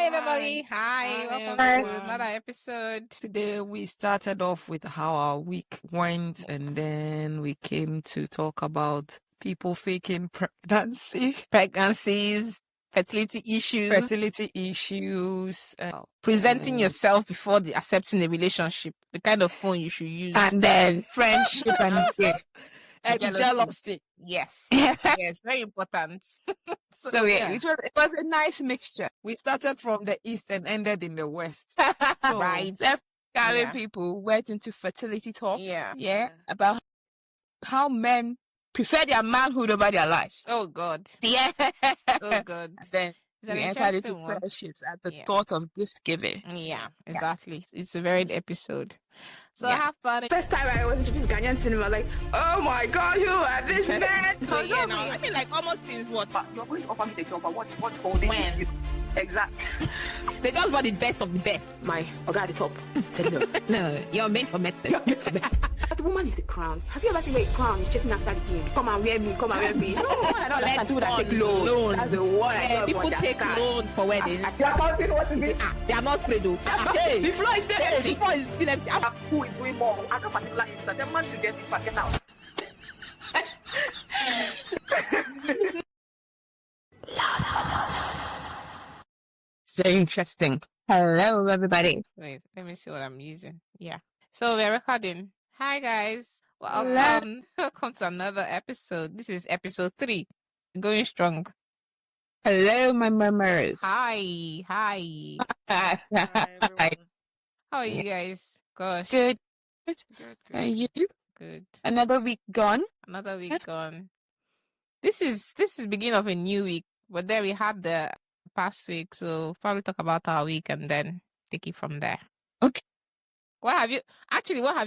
Hey everybody, hi, welcome to everyone. another episode. Today we started off with how our week went, and then we came to talk about people faking Pregnancies, fertility issues, presenting yourself before the accepting a relationship, the kind of phone you should use, and then friendship and jealousy. Yes, yes, very important. So yeah. it was a nice mixture. We started from the east and ended in the west. So, Right. Left carrying Yeah. people went into fertility talks. Yeah. About how men prefer their manhood over their lives. Oh God. Yeah. Oh God. And then It's an we entered into interesting one. friendships at the Yeah. thought of gift giving. Yeah, exactly. It's a varied episode. So Yeah. have fun. First time I was introduced to Ghanaian cinema, like, oh my God, you are this man. So yeah, now I mean, like almost since what? But you're going to offer me the job, but what's holding When? you? Exactly. They just want the best of the best. My guy at the top said no. No, you're meant for medicine. That woman is the crown. Have you ever seen a crown is chasing after the king? Come and wear me, come and wear me. No, I don't understand people that take loan. That's the one I don't People take understand. loan for weddings. You're counting what is it? They are not spread though. Hey, The floor is still the empty. floor is still empty. Who is doing more? At that particular instant, the man should get it back, get out. So interesting. Hello, everybody. Wait, let me see what I'm using. Yeah. So we're recording. Hi guys. Hello. Welcome to another episode. This is episode 3. Going strong. Hello, my murmurs. Hi. Hi. How are you guys? Gosh. Good. good. Are you? Good. Another week gone. Another week gone. This is beginning of a new week, but then we had the past week, so probably talk about our week and then take it from there. Okay. What have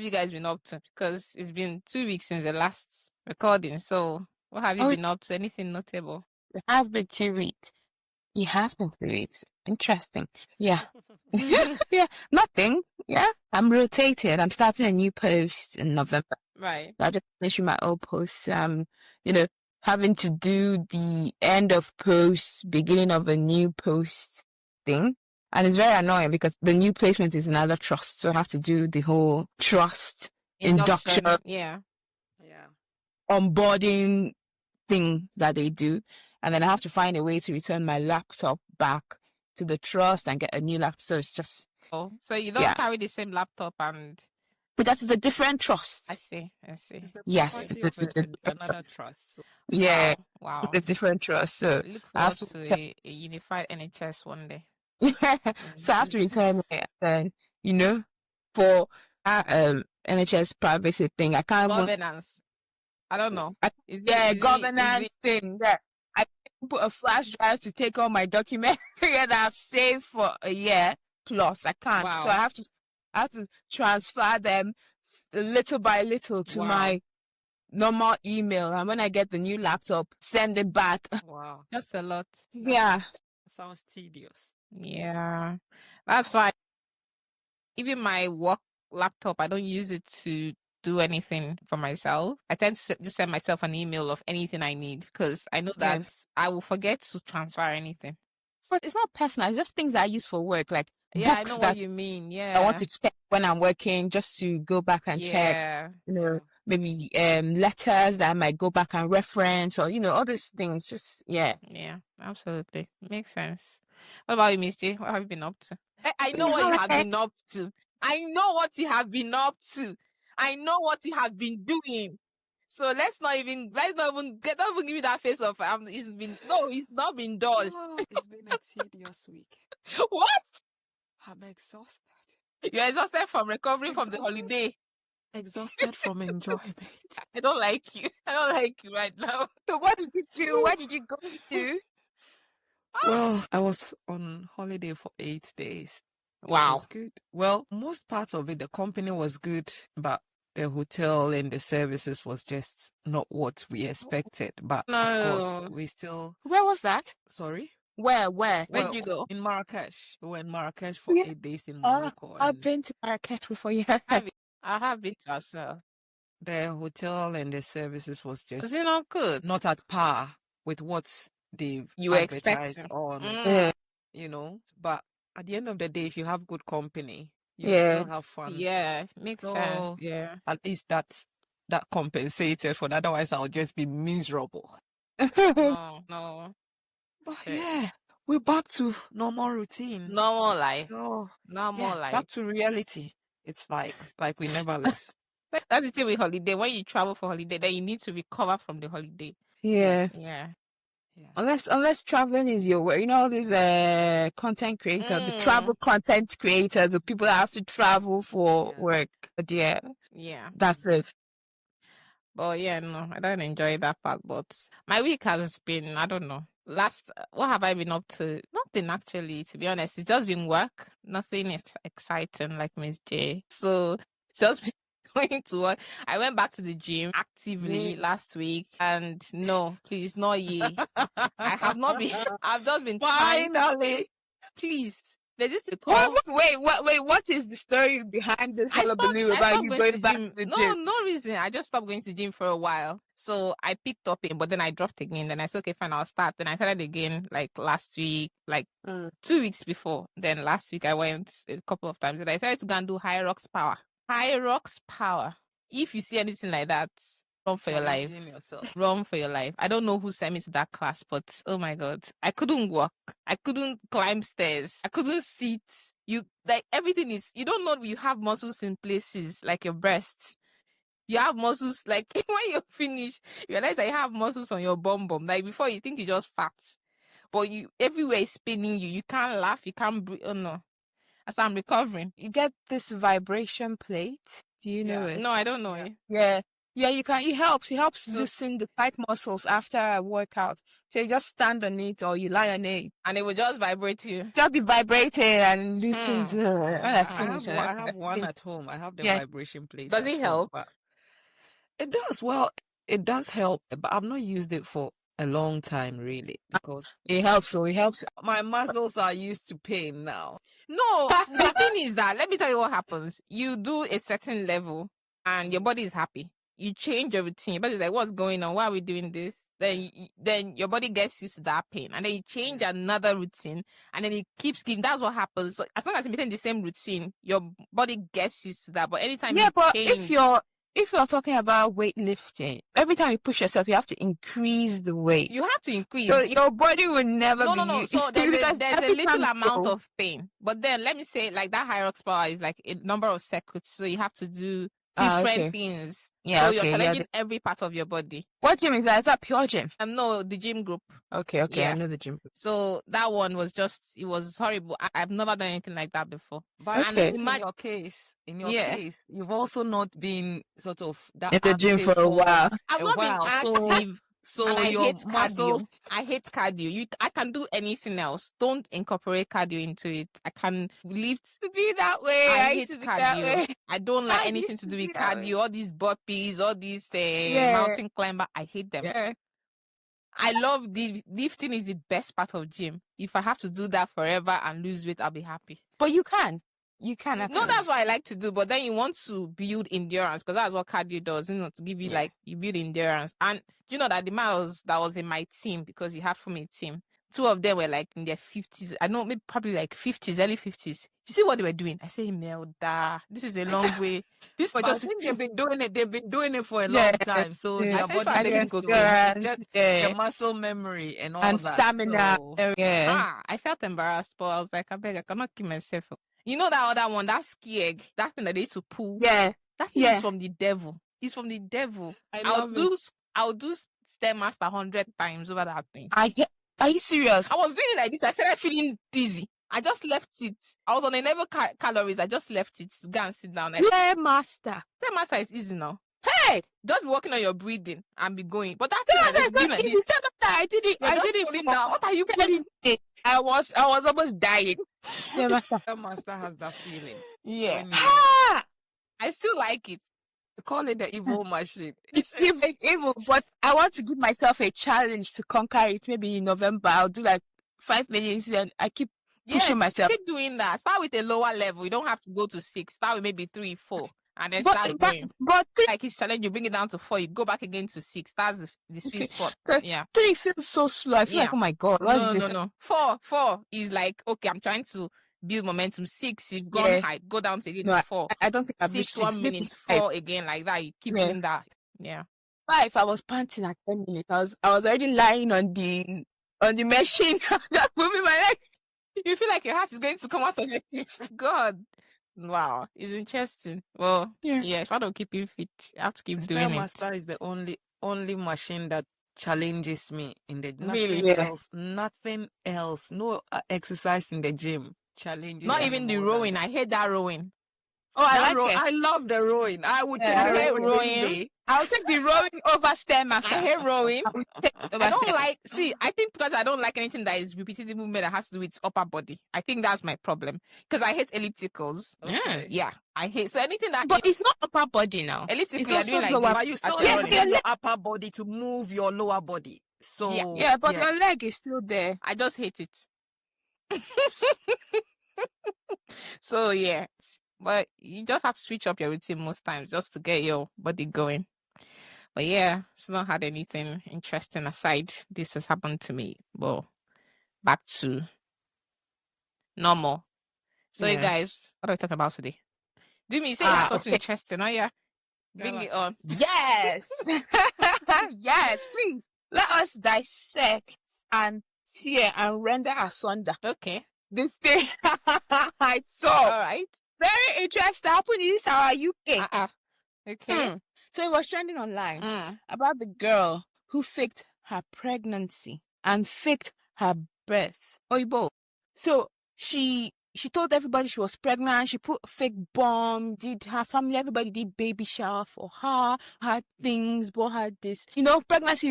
you guys been up to? Because it's been 2 weeks since the last recording. So what have you Oh. been up to? Anything notable? It has been 2 weeks. It has been 2 weeks. Interesting. Yeah. Yeah. Nothing. Yeah. I'm rotated. I'm starting a new post in November. Right. So I just finished my old post. Having to do the end of post, beginning of a new post thing. And it's very annoying because the new placement is another trust. So I have to do the whole trust induction, Yeah. onboarding thing that they do. And then I have to find a way to return my laptop back to the trust and get a new laptop. So it's just, Oh, so you don't Yeah. carry the same laptop and because it's a different trust. I see. It's the Yes, property it's of another trust. So, Yeah, Wow. it's a different trust. So Look I have forward to, to a unified NHS one day. so I have to return it. And then, for NHS privacy thing, I can't even, Governance. I don't know. Is it- yeah, is it- governance is it- thing. Yeah. I can put a flash drive to take all my documents that I've saved for a year plus. I can't. Wow. So I have to transfer them little by little to Wow. my normal email. And when I get the new laptop, send it back. wow. Just a lot. Yeah. Sounds tedious. Yeah. That's why even my work laptop, I don't use it to do anything for myself. I tend to just send myself an email of anything I need because I know Yeah. that I will forget to transfer anything. But it's not personal. It's just things that I use for work, like Yeah, I books know that what you mean. Yeah. I want to check when I'm working, just to go back and check. Yeah. Maybe letters that I might go back and reference, or all these things. Just Yeah, absolutely. Makes sense. What about you, Misty? What have you been up to? I know what you have been up to. I know what you have been up to. I know what you have been doing. So let's not even give me that face of it's not been dull. Oh, it's been a tedious week. What? I'm exhausted. You're exhausted from recovering from the Exhausted. holiday. Exhausted from enjoyment. I don't like you. I don't like you right now. so. What did you do? Where did you go to? Well, I was on holiday for 8 days. It Wow. was good. Well, most parts of it, the company was good, but the hotel and the services was just not what we expected. But of No. course, we still. Where was that? Sorry? Where? Where Well, did you go? in Marrakesh. We were in Marrakesh for Yeah. 8 days in Oh, Morocco. I've And been to Marrakesh before. Yeah. I have been to as well. the hotel and the services was Is just it not good? not at par with what they've You were advertised expecting. on Mm. Yeah. But at the end of the day, if you have good company, you Yeah. still have fun. Yeah, makes sense. So Yeah. at least that compensated for that. Otherwise, I'll just be miserable. No. But Okay. yeah, we're back to normal routine. Normal life. So Normal yeah, life. back to reality. It's like we never left. That's the thing with holiday. When you travel for holiday, then you need to recover from the holiday. Yeah. Yeah. Unless traveling is your way, all these content creators, the travel content creators, the people that have to travel for work. But yeah, that's it. But yeah, no, I don't enjoy that part. But my week has been, I don't know. What have I been up to? Nothing actually, to be honest. It's just been work. Nothing is exciting like Miss J. So just been going to work. I went back to the gym actively last week, and no, please, not ye. I have not been. I've just been trying. Finally, Please. There's this Wait, what is the story behind this hullabaloo about you going back to the gym? No reason. I just stopped going to the gym for a while. So I picked up but then I dropped again. Then I said, okay, fine, I'll start. Then I started again like last week, 2 weeks before. Then last week I went a couple of times. And I decided to go and do High Rocks Power. High Rocks Power. If you see anything like that, run for your life. Run for your life. I don't know who sent me to that class, but oh my God, I couldn't walk. I couldn't climb stairs. I couldn't sit. Everything is, you don't know you have muscles in places like your breasts. You have muscles, like when you finish, you realize that you have muscles on your bum. Like before you think you just fat, but everywhere is spinning you. You can't laugh. You can't breathe. Oh no. As I'm recovering. You get this vibration plate. Do you know it? No, I don't know it. Yeah, you can. It helps loosen the tight muscles after a workout. So you just stand on it or you lie on it, and it will just vibrate you. Just be vibrating and loosens. I have one at home. I have the vibration plate. Does it help? It does. Well, it does help, but I've not used it for a long time, really, because it helps. So it helps. My muscles are used to pain now. No, the thing is that, let me tell you what happens. You do a certain level and your body is happy. You change your routine. Your body's like, what's going on? Why are we doing this? Then your body gets used to that pain. And then you change another routine and then it keeps getting, that's what happens. So as long as you maintain the same routine, your body gets used to that. But anytime you change... If you're talking about weightlifting, every time you push yourself, you have to increase the weight. You have to increase. So your body will never be... No. So there's a little amount of pain. But then let me say, like that High Rocks Power is like a number of circuits. So you have to do different things. Yeah, so you're challenging every part of your body. What gym is that? Is that Pure Gym? No, the gym group. Okay, I know the gym group. So that one was it was horrible. I've never done anything like that before. But in your case, you've also not been sort of that in the gym for a while. I've not been active. So and I hate muscles... cardio. I hate cardio. I can do anything else. Don't incorporate cardio into it. I can lift. Be that way. I hate cardio. I don't like anything to do with cardio. All these burpees, all these mountain climber. I hate them. Yeah. I love lifting is the best part of gym. If I have to do that forever and lose weight, I'll be happy. But you can. You can. No, that's what I like to do. But then you want to build endurance because that's what cardio does, to give you you build endurance. And you know that the man that was in my team, because you have from a team, 2 of them were like in their 50s. I know, maybe probably like 50s, early 50s. You see what they were doing? I say, Melda, this is a long way. I think they've been doing it. They've been doing it for a long time. So their body their muscle memory and all and that. Stamina. So... I felt embarrassed, but I was like, I beg, I cannot keep myself up. You know that other one, that ski egg, that thing that they used to pull? Yeah. That thing is from the devil. It's from the devil. I'll do Stairmaster 100 times over that thing. Are you serious? I was doing it like this. I started feeling dizzy. I just left it. I was on a level calories. I just left it to go and sit down. Stairmaster is easy now. Hey! Just be working on your breathing and be going. But that thing is easy. I did it. What are you pulling? I was almost dying. Stairmaster has that feeling. Yeah. I still like it. Call it the evil machine. It's evil, but I want to give myself a challenge to conquer it. Maybe in November, I'll do like 5 minutes and I keep pushing myself. Keep doing that. Start with a lower level. You don't have to go to 6. Start with maybe 3, 4. and then But start going. but three, Like each challenge, you bring it down to 4, you go back again to 6. That's the sweet okay. spot. So Yeah. 3 feels so slow. I feel like, Yeah. oh my God, what's No, this? no, no. 4 is like, okay, I'm trying to build momentum. 6, you've gone Yeah. high, go down to again No, to 4. I don't think I've 6, reached 1 6. minute, Maybe 4 again, like that. You keep Yeah. doing that. Yeah. 5. I was panting at 10 minutes. I was already lying on the machine, just moving my leg. You feel like your heart is going to come out of your chest. God. Wow. It's interesting. Well, Yeah. yeah, if I don't keep you fit, I have to keep doing it. Stairmaster is the only machine that challenges me in the Really? Yeah. nothing else. No exercise in the gym challenges Not me even the more than rowing. I hate that rowing. Oh, I that like it. I love the rowing. I would Yeah, take I the hate rowing any rowing. day. I'll take the rowing over Stairmaster. I hate rowing. I will take it over I don't Stairmaster. like, see, I think because I don't like anything that is repetitive movement that has to do with upper body. I think that's my problem. Because I hate ellipticals. Okay. Yeah, I hate. So anything that But it's not upper body now. elliptical, It's you're also doing like lower. this. But you as still you're Yeah, running. yeah, use your upper body to move your lower body. So Yeah, but your leg is still there. I just hate it. So yeah, but you just have to switch up your routine most times just to get your body going. But yeah, it's not had anything interesting aside. This has happened to me. Well, back to normal. So you Yeah. guys, what are we talking about today? Do me say you have something Okay. interesting? Oh yeah, bring it on. Yes. Yes, please. Let us dissect and tear and render asunder Okay, this thing. So, all right. very interesting. Happened in our UK. Okay. So it was trending online Mm. about the girl who faked her pregnancy and faked her birth. Oibo. So she told everybody she was pregnant. She put fake bomb. Did her family? Everybody did baby shower for her. Had things, bought her this. Pregnancy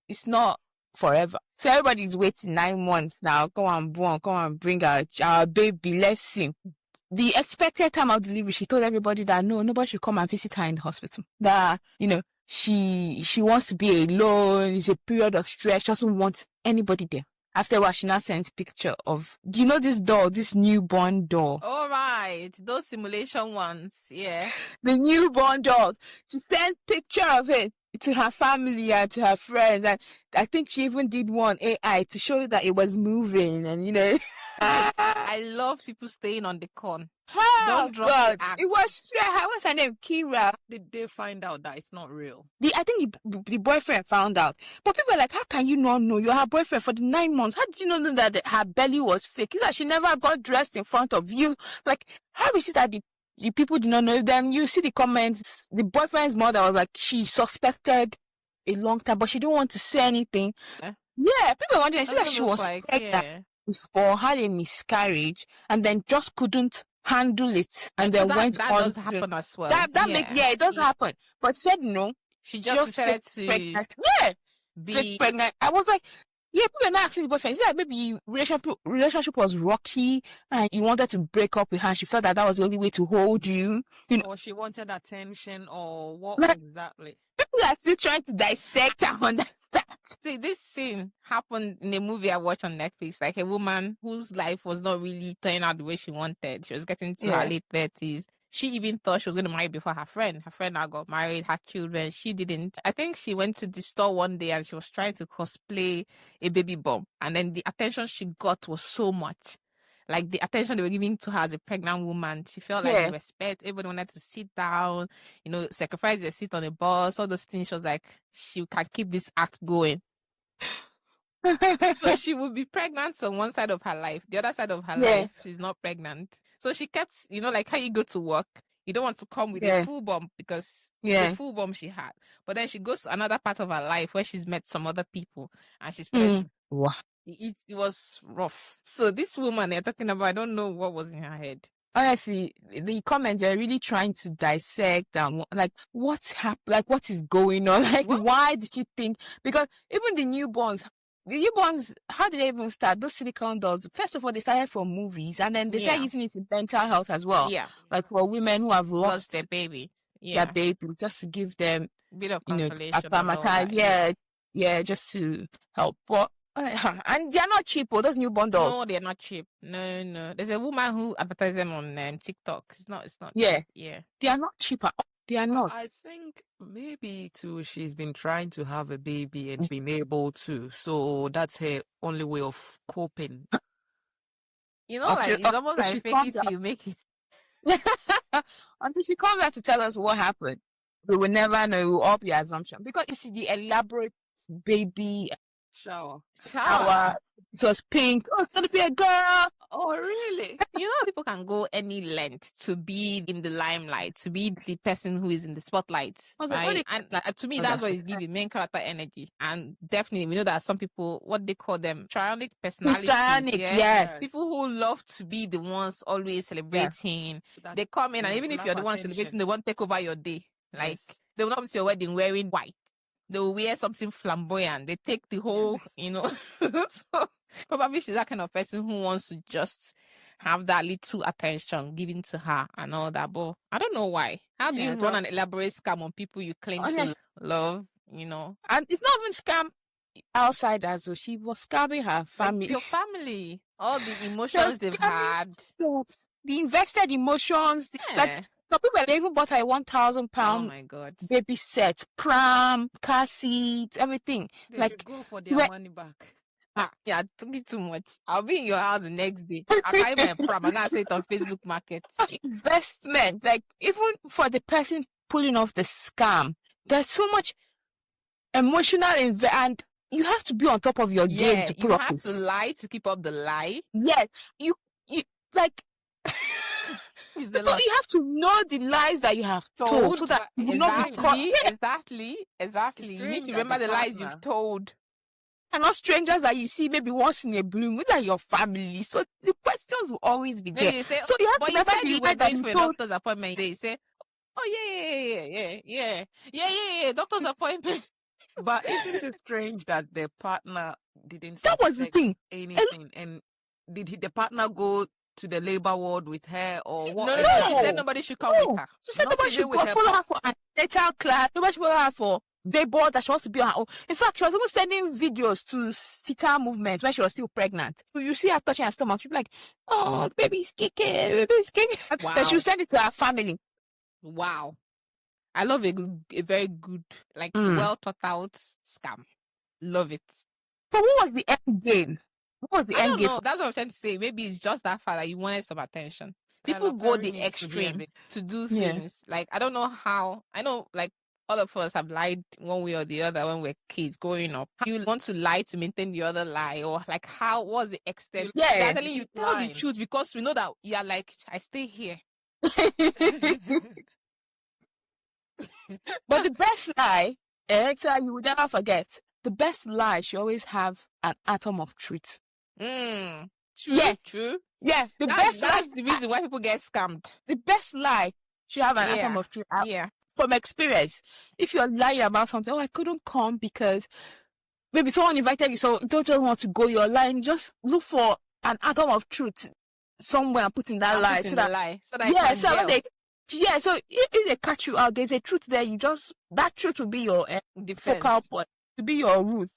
is not forever. So everybody's waiting 9 months now. Come on, born. Come on, bring our baby. Let's see. The expected time of delivery, she told everybody that no, nobody should come and visit her in the hospital. That, she wants to be alone. It's a period of stress. She doesn't want anybody there. Afterwards, she now sent a picture of, this doll, this newborn doll. All right, those simulation ones, yeah. The newborn doll. She sent picture of it to her family and to her friends. And I think she even did one AI to show that it was moving and, I love people staying on the con. Oh, Don't drop God. the act. It was what's her name? Kira. Did they find out that it's not real? I think the boyfriend found out. But people are like, how can you not know? You're her boyfriend for the 9 months. How did you not know that her belly was fake? It's like she never got dressed in front of you. Like, how is it that the people did not know? Then you see the comments. The boyfriend's mother was like, she suspected a long time, but she didn't want to say anything. Yeah, people are wondering. It's like she was pregnant before, had a miscarriage, and then just couldn't handle it, and then went that on. Does happen as well. It does happen. But she said no. She just decided to pregnant. Yeah, be pregnant. I was like, yeah, people were not asking the boyfriend. Is that maybe relationship was rocky and you wanted to break up with her? She felt that was the only way to hold you. Or she wanted attention, or what exactly? People are still trying to dissect and understand. See, this scene happened in a movie I watched on Netflix. Like a woman whose life was not really turning out the way she wanted. She was getting to her late 30s. She even thought she was going to marry before her friend. Her friend now got married, had children. She didn't. I think she went to the store one day and she was trying to cosplay a baby bump. And then the attention she got was so much. Like the attention they were giving to her as a pregnant woman. She felt like the respect. Everybody wanted to sit down, sacrifice their seat on the bus, all those things. She was like, she can keep this act going. So she would be pregnant on one side of her life. The other side of her life, she's not pregnant. So she kept, like how you go to work, you don't want to come with a full bump because the full bump she had. But then she goes to another part of her life where she's met some other people and she's pregnant. Wow. It was rough. So this woman they're talking about, I don't know what was in her head. Honestly, the comments are really trying to dissect and like what's happened, like what is going on, like why did she think? Because even the newborns, how did they even start? Those silicone dolls, first of all, they started from movies and then they started using it in mental health as well. Yeah, like for women who have lost their baby, their baby, just to give them a bit of consolation, acclimatize. Yeah, just to help. But And they are not cheap. Those newborn dolls. No, they're not cheap. No. There's a woman who advertises them on TikTok. It's not Yeah. cheap. Yeah. They are not cheaper. They are not. I think maybe too, she's been trying to have a baby and been able to. So that's her only way of coping. You know, like it's almost like fake it till you make it. Until she comes out to tell us what happened, we will never know. It will all be assumption, because you see the elaborate baby Shower. shower. It was pink. Oh, it's gonna be a girl. Oh, really? You know, people can go any length to be in the limelight, to be the person who is in the spotlight, I was like, right? And to me, that's what is giving main character energy. And definitely, we know that some people, what they call them, trionic personalities. Histrionic, yes. People who love to be the ones always celebrating. They come in, and even if you're the one celebrating, they won't take over your day. Like, they will not come to your wedding wearing white. They will wear something flamboyant. They take the whole, So probably she's that kind of person who wants to just have that little attention given to her and all that. But I don't know why. How do you run an elaborate scam on people you claim to love, And it's not even scam outsiders. So she was scamming her family. Like your family. All the emotions they've had. The invested emotions. Like, some people, they even bought her a £1,000 oh my God. baby set, pram, car seats, everything. They should go for their money back. Yeah, I took it too much. I'll be in your house the next day. I'll carry my pram. I'm gonna say it on Facebook Market. Such investment, like even for the person pulling off the scam, there's so much emotional and you have to be on top of your game to pull off this. You have to lie to keep up the lie. Yeah, you like. But you have to know the lies that you have told so that you will not be caught. Exactly. You need to remember the lies you've told. And not strangers that you see maybe once in a blue moon, that your family. So the questions will always be there. Say, so you have to remember the lie that you for a told. doctor's appointment. They say, oh yeah, doctor's appointment. But isn't it strange that the partner didn't say That was the thing. anything? And did the partner go to the labor ward with her or what? No. She said nobody should come with her. She said nobody should follow her for antenatal class. Nobody should follow her for day board that she wants to be on her own. In fact, she was even sending videos to fetal movement when she was still pregnant. You see her touching her stomach. She'd be like, oh, baby's kicking, baby's kicking. Wow. Then she would send it to her family. Wow. I love a very good, well thought out scam. Love it. But what was the end game? What was the end game? That's what I'm trying to say. Maybe it's just that far that you wanted some attention. People go the extreme to do things. Like, I don't know how. I know, like, all of us have lied one way or the other when we're kids growing up. You want to lie to maintain the other lie, or like, how was the extent? Yeah, telling you tell the truth because we know that you're like, I stay here. But the best lie, Alexa, you will never forget. The best lie should always have an atom of truth. True. True. Yeah, that's the reason why people get scammed. The best lie should have an atom of truth. Yeah. From experience, if you're lying about something, I couldn't come because maybe someone invited you, so you don't just want to go, you're lying. Just look for an atom of truth somewhere and put in that lie. So if they catch you out, there's a truth there. That truth will be your focal point, to be your root.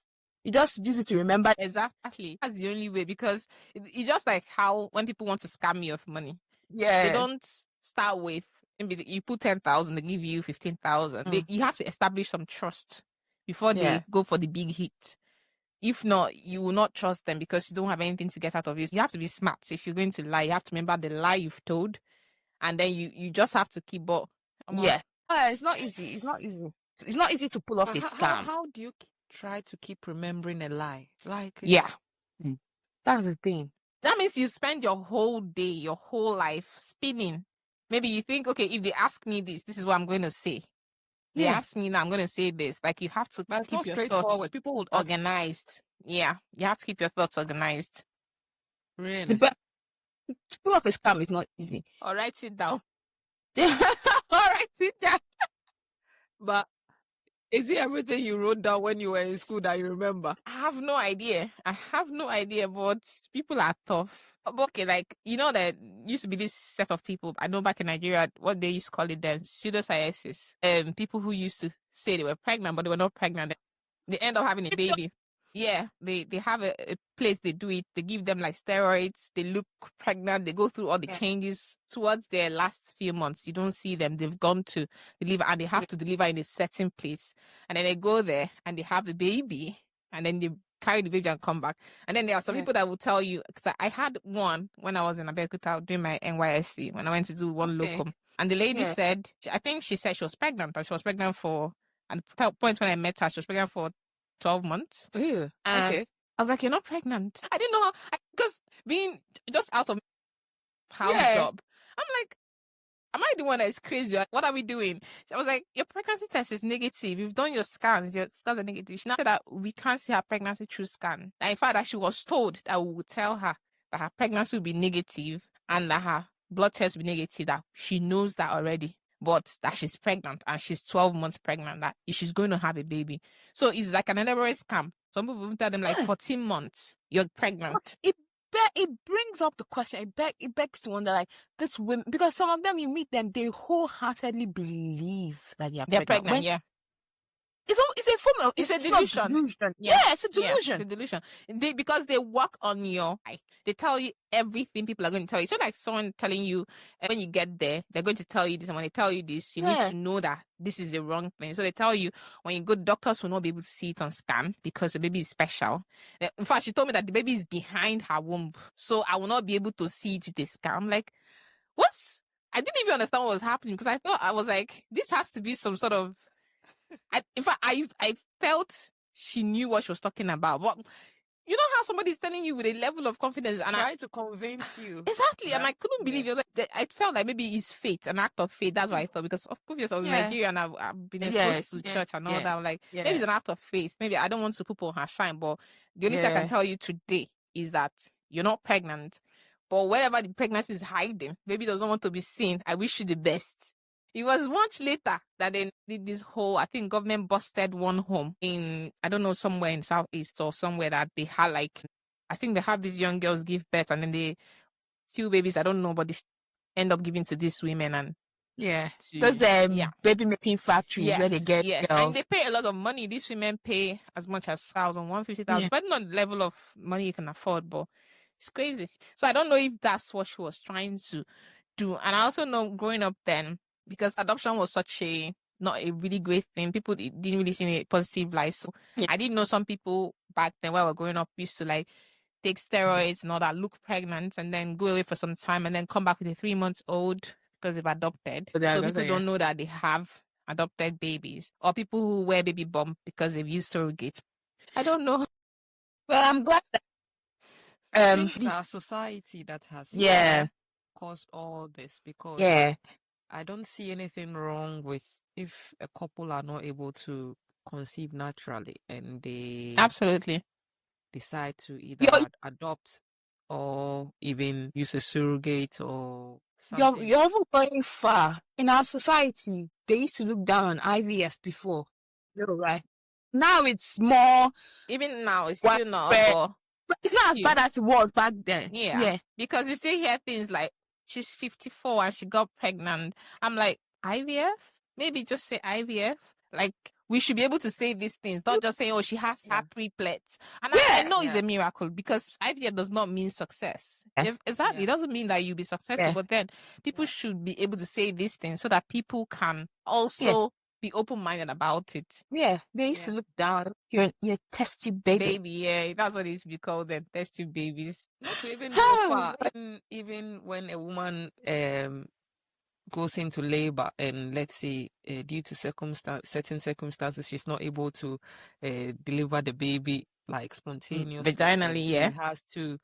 You just use it to remember. Exactly. That's the only way, because it's just like how when people want to scam you of money. Yeah. They don't start with, maybe you put 10,000, they give you 15,000. You have to establish some trust before they go for the big hit. If not, you will not trust them because you don't have anything to get out of it. You have to be smart. If you're going to lie, you have to remember the lie you've told, and then you just have to keep up. It's not easy. It's not easy. It's not easy to pull off a scam. How do you try to keep remembering a lie? That's the thing. That means you spend your whole day, your whole life spinning. Maybe you think, okay, if they ask me this is what I'm going to say. They ask me now, I'm going to say this. Like, you have to keep your thoughts organized. Yeah, you have to keep your thoughts organized. Really? To pull off a scam is not easy. All right, sit down. But is it everything you wrote down when you were in school that you remember? I have no idea, but people are tough. But okay, like, there used to be this set of people, I know back in Nigeria, what they used to call it then, pseudosciences. People who used to say they were pregnant, but they were not pregnant. They end up having a baby. they have a place they do it. They give them like steroids. They look pregnant. They go through all the changes towards their last few months. You don't see them. They've gone to deliver and they have to deliver in a certain place. And then they go there and they have the baby and then they carry the baby and come back. And then there are some people that will tell you, because I had one when I was in Abeokuta doing my NYSC, when I went to do one locum. And the lady said, I think she said she was pregnant, and she was pregnant for, at the point when I met her, she was pregnant for 12 months. Ew. Okay. I was like, you're not pregnant. I didn't know how, because being just out of house job, I'm like, am I the one that is crazy? What are we doing? I was like, your pregnancy test is negative. You've done your scans are negative. She now said that we can't see her pregnancy through scan. And in fact, that she was told that we would tell her that her pregnancy will be negative and that her blood test will be negative, that she knows that already, but that she's pregnant and she's 12 months pregnant, that she's going to have a baby. So it's like an elaborate scam. Some people tell them like 14 months, you're pregnant. It brings up the question. It begs to wonder, like, this women, because some of them, you meet them, they wholeheartedly believe that they're pregnant. It's a form of, it's a delusion. Yeah, it's a delusion. It's a delusion. Because they work on your, they tell you everything people are going to tell you. So like someone telling you when you get there, they're going to tell you this, and when they tell you this, you need to know that this is the wrong thing. So they tell you when you go, doctors will not be able to see it on scan because the baby is special. In fact, she told me that the baby is behind her womb, so I will not be able to see it with a scan. I'm like, what? I didn't even understand what was happening, because I was like, this has to be some sort of, in fact, I felt she knew what she was talking about. But you know how somebody is telling you with a level of confidence and trying to convince you. Exactly. And I couldn't believe it. Like, I felt like maybe it's fate, an act of faith. That's what I thought, because of course I was in Nigeria and I've been exposed to church and all that. I'm like, maybe it's an act of faith. Maybe I don't want to put on her shine, but the only thing I can tell you today is that you're not pregnant. But wherever the pregnancy is hiding, maybe doesn't want to be seen. I wish you the best. It was much later that they did this whole, I think government busted one home in, I don't know, somewhere in Southeast or somewhere, that they had like, I think they have these young girls give birth and then they steal babies. I don't know, but they end up giving to these women and those baby making factories where they get girls. And they pay a lot of money. These women pay as much as 150,000, but not the level of money you can afford, but it's crazy. So I don't know if that's what she was trying to do. And I also know growing up then, because adoption was such not a really great thing, people didn't really see a positive light. So I didn't know some people back then while we were growing up used to like take steroids and all that, look pregnant and then go away for some time and then come back with a 3-month-old because they've adopted. So people don't know that they have adopted babies, or people who wear baby bump because they've used surrogates. I don't know. Well, I'm glad that it's our society that has caused all this, because I don't see anything wrong with if a couple are not able to conceive naturally and they absolutely decide to either adopt or even use a surrogate or something. You're even going far. In our society, they used to look down on IVF before. You're right. Now it's more. Even now, it's still not. But it's not as bad as it was back then. Yeah. Because you still hear things like, she's 54 and she got pregnant. I'm like, IVF? Maybe just say IVF. Like, we should be able to say these things, not just saying, oh, she has her triplets. And I know it's a miracle, because IVF does not mean success. Exactly. It doesn't mean that you'll be successful, but then people should be able to say these things so that people can also be open-minded about it. Yeah, they used to look down. You're testy baby. That's what it used to be called, them testy babies. Not to even go far. Even when a woman goes into labor and let's say due to certain circumstances she's not able to deliver the baby like spontaneously, vaginally, she has to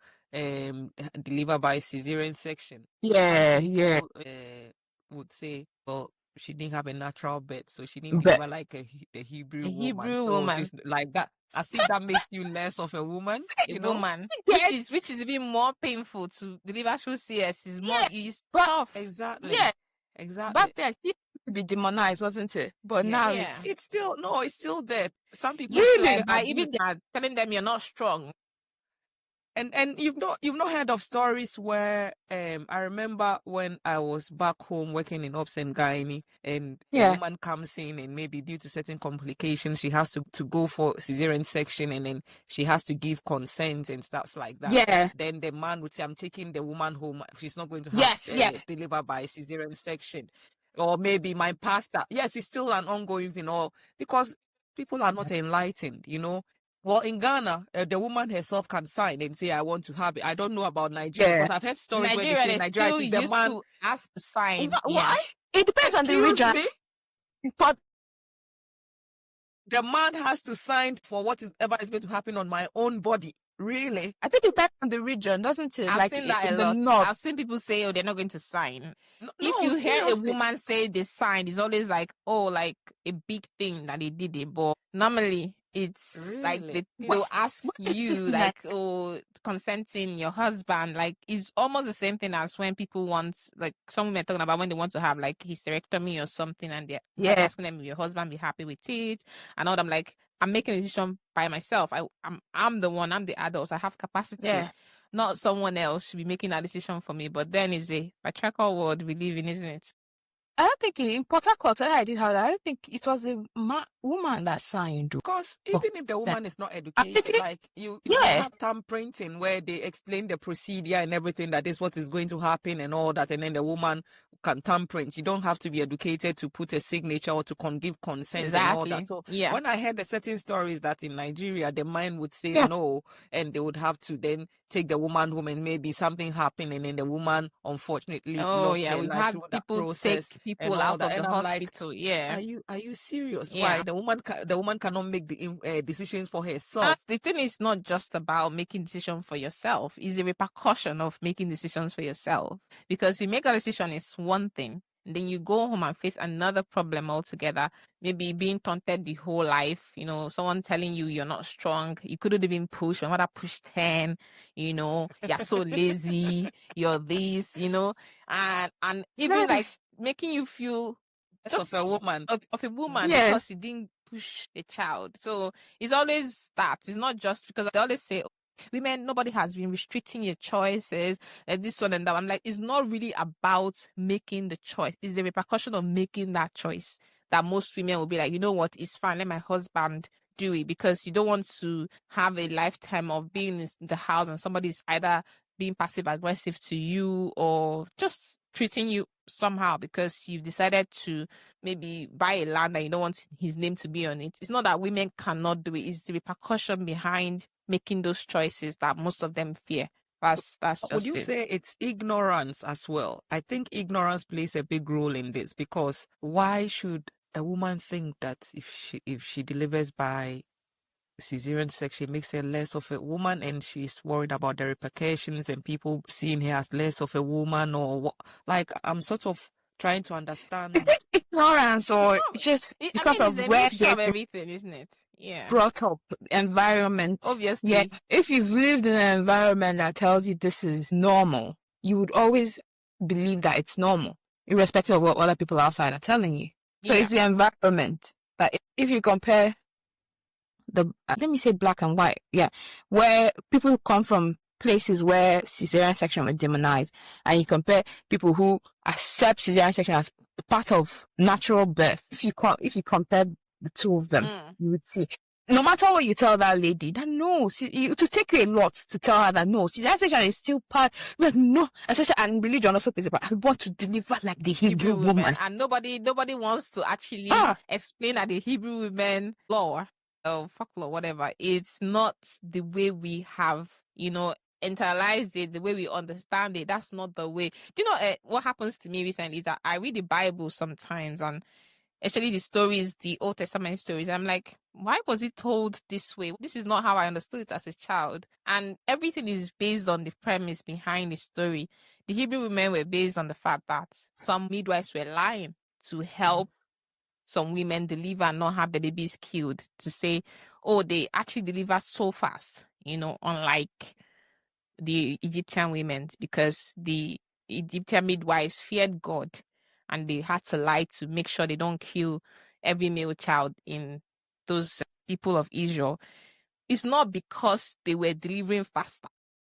deliver by cesarean section. People, would say, well, she didn't have a natural birth, so she didn't deliver like a Hebrew woman. So like that. I think that makes you less of a woman. Woman, which is even more painful to deliver through CS. Is more tough. Exactly. Yeah. Exactly. Back then, it used to be demonized, wasn't it? But now it's still there. Some people really, I even telling them you're not strong. And you've not heard of stories where I remember when I was back home working in Ops and Gynae, and a woman comes in and maybe due to certain complications she has to go for cesarean section, and then she has to give consent and stuff like that. Yeah. Then the man would say, I'm taking the woman home, she's not going to have deliver by cesarean section. Or maybe my pastor. Yes, it's still an ongoing thing, or because people are not enlightened, you know. Well, in Ghana, the woman herself can sign and say, I want to have it. I don't know about Nigeria, because I've heard stories where they say Nigeria still the used man to ask to sign. Why? It depends on the region. But the man has to sign for whatever is going to happen on my own body. Really? I think it depends on the region, doesn't it? I've seen that a lot. North. I've seen people say, oh, they're not going to sign. No, if you hear a seriously. woman say they signed, it's always like, oh, like a big thing that they did it. But normally it's like they'll ask you like, oh, consenting your husband. Like, it's almost the same thing as when people want, like some women talking about when they want to have like hysterectomy or something, and they're asking them, will your husband be happy with it? And all, I'm like, I'm making a decision by myself. I'm the one, I'm the adult, so I have capacity. Yeah. Not someone else should be making that decision for me. But then it's a patriarchal world we live in, isn't it? I don't think in Port Harcourt, I did have that. I don't think it was the woman that signed. Because even if the woman is not educated, like you have thumb printing where they explain the procedure and everything, that is what is going to happen and all that, and then the woman can thumb print. You don't have to be educated to put a signature or to give consent and all that. So when I heard the certain stories that in Nigeria the man would say no, and they would have to then take the woman home, and maybe something happened, and then the woman unfortunately lost her life through that process. People out of the hospital. Like, are you serious? Why the woman cannot make the decisions for herself? The thing is not just about making decisions for yourself; it's the repercussion of making decisions for yourself. Because you make a decision is one thing, and then you go home and face another problem altogether. Maybe being taunted the whole life. You know, someone telling you you're not strong. You couldn't even push. Your mother pushed 10. You know, you're so lazy. You're this. You know, and even like making you feel just of a woman because you didn't push the child. So it's always that. It's not just because they always say, women, nobody has been restricting your choices and this one and that. I'm like, it's not really about making the choice. It's the repercussion of making that choice that most women will be like, you know what, it's fine, let my husband do it, because you don't want to have a lifetime of being in the house and somebody's either being passive aggressive to you or just treating you somehow because you've decided to maybe buy a land and you don't want his name to be on it. It's not that women cannot do it. It's the repercussion behind making those choices that most of them fear. That's just Would you say it's ignorance as well? I think ignorance plays a big role in this, because why should a woman think that if she delivers by cesarean section makes her less of a woman, and she's worried about the repercussions and people seeing her as less of a woman, or what? Like, I'm sort of trying to understand. Is it ignorance or just because of where of everything, isn't it? Yeah. Brought up environment. Obviously. Yeah. If you've lived in an environment that tells you this is normal, you would always believe that it's normal, irrespective of what other people outside are telling you. So it's the environment. But if you compare let me say black and white, where people come from places where cesarean section were demonized, and you compare people who accept cesarean section as part of natural birth. If you compare the two of them, you would see, no matter what you tell that lady, that no, it will take you a lot to tell her that no, cesarean section is still part. But no, especially, and religion also plays a part. I want to deliver like the Hebrew woman, and nobody wants to actually explain that the Hebrew women law. Folklore, whatever, it's not the way we have, internalized it, the way we understand it. That's not the way. Do you know what happens to me recently is that I read the Bible sometimes, and actually the stories, the Old Testament stories, I'm like, why was it told this way? This is not how I understood it as a child. And everything is based on the premise behind the story. The Hebrew women were based on the fact that some midwives were lying to help some women deliver and not have the babies killed, to say, oh, they actually deliver so fast, unlike the Egyptian women, because the Egyptian midwives feared God and they had to lie to make sure they don't kill every male child in those people of Israel. It's not because they were delivering faster.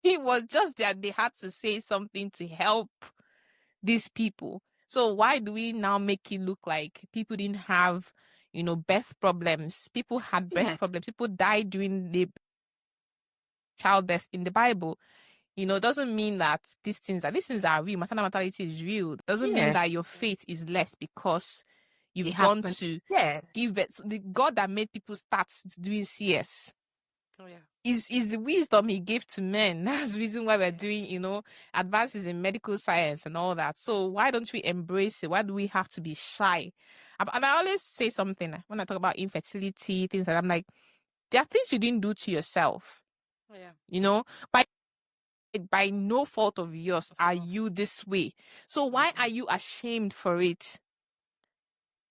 It was just that they had to say something to help these people. So why do we now make it look like people didn't have, birth problems? People had birth problems. People died during the childbirth in the Bible. Doesn't mean that these things are real. Maternal mortality is real. Doesn't mean that your faith is less because you've gone to give birth. So the God that made people start doing CS is the wisdom he gave to men. That's the reason why we're doing, advances in medical science and all that. So why don't we embrace it? Why do we have to be shy? And I always say something when I talk about infertility, things like that. I'm like, there are things you didn't do to yourself. By no fault of yours are you this way. So why are you ashamed for it?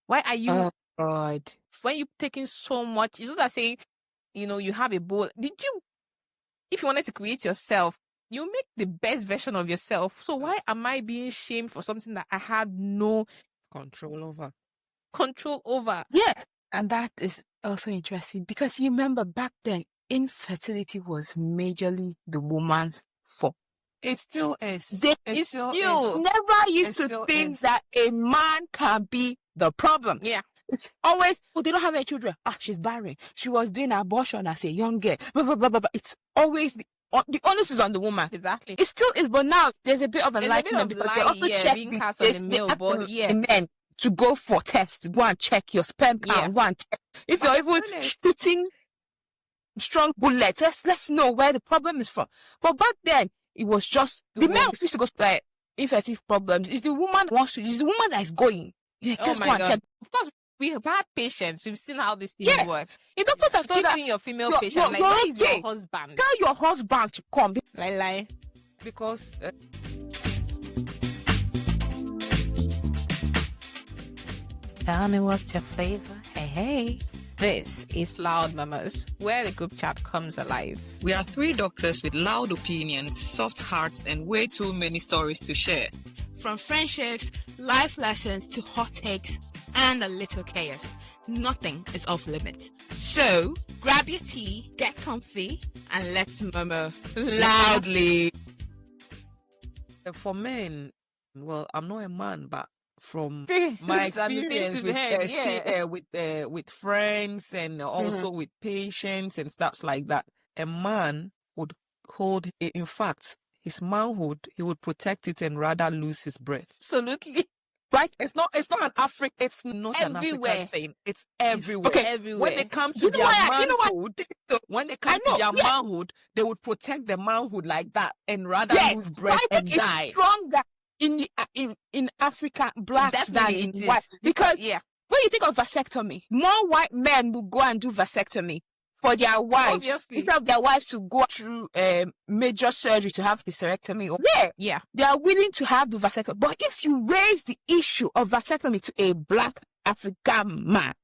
Why are you? Oh God! When you're taking so much, it's not that saying, you have a bowl. If you wanted to create yourself, you make the best version of yourself. So why am I being shamed for something that I had no control over? Yeah, and that is also interesting because you remember back then, infertility was majorly the woman's fault. It still is. It still is. Never used to think that a man can be the problem. Yeah. It's always, they don't have any children. She's barren. She was doing abortion as a young girl. Blah, blah, blah, blah. It's always the onus is on the woman. Exactly. It still is, but now there's a bit of enlightenment because they also check the men to go for tests. Go and check your sperm count. Go and check. If you're even shooting strong bullets, let's know where the problem is from. But back then, it was just the men used to go like infertility problems. It's the woman it's the woman that is going. Yeah, oh my God. Check. Of course, we have had patients. We've seen how this thing works. The doctors have told that your female patient, where is your husband? Tell your husband to come. Lie. Because tell me what's your flavor. Hey. This is Loud Mamas, where the group chat comes alive. We are 3 doctors with loud opinions, soft hearts, and way too many stories to share. From friendships, life lessons to hot takes and a little chaos, nothing is off limits. So grab your tea, get comfy, and let's murmur loudly. For men, well, I'm not a man, but from my experience with friends and also with patients and stuff like that, a man would hold it. In fact, his manhood, he would protect it and rather lose his breath. Absolutely. Right? It's not an African. It's not everywhere. An African thing. It's everywhere. Okay, everywhere. When it comes to their manhood, manhood, they would protect the manhood like that and rather lose breath and die. Stronger in Africa blacks than in white, because when you think of vasectomy, more white men will go and do vasectomy for their wives. Obviously. Instead of their wives to go through major surgery to have hysterectomy. They are willing to have the vasectomy. But if you raise the issue of vasectomy to a black African man,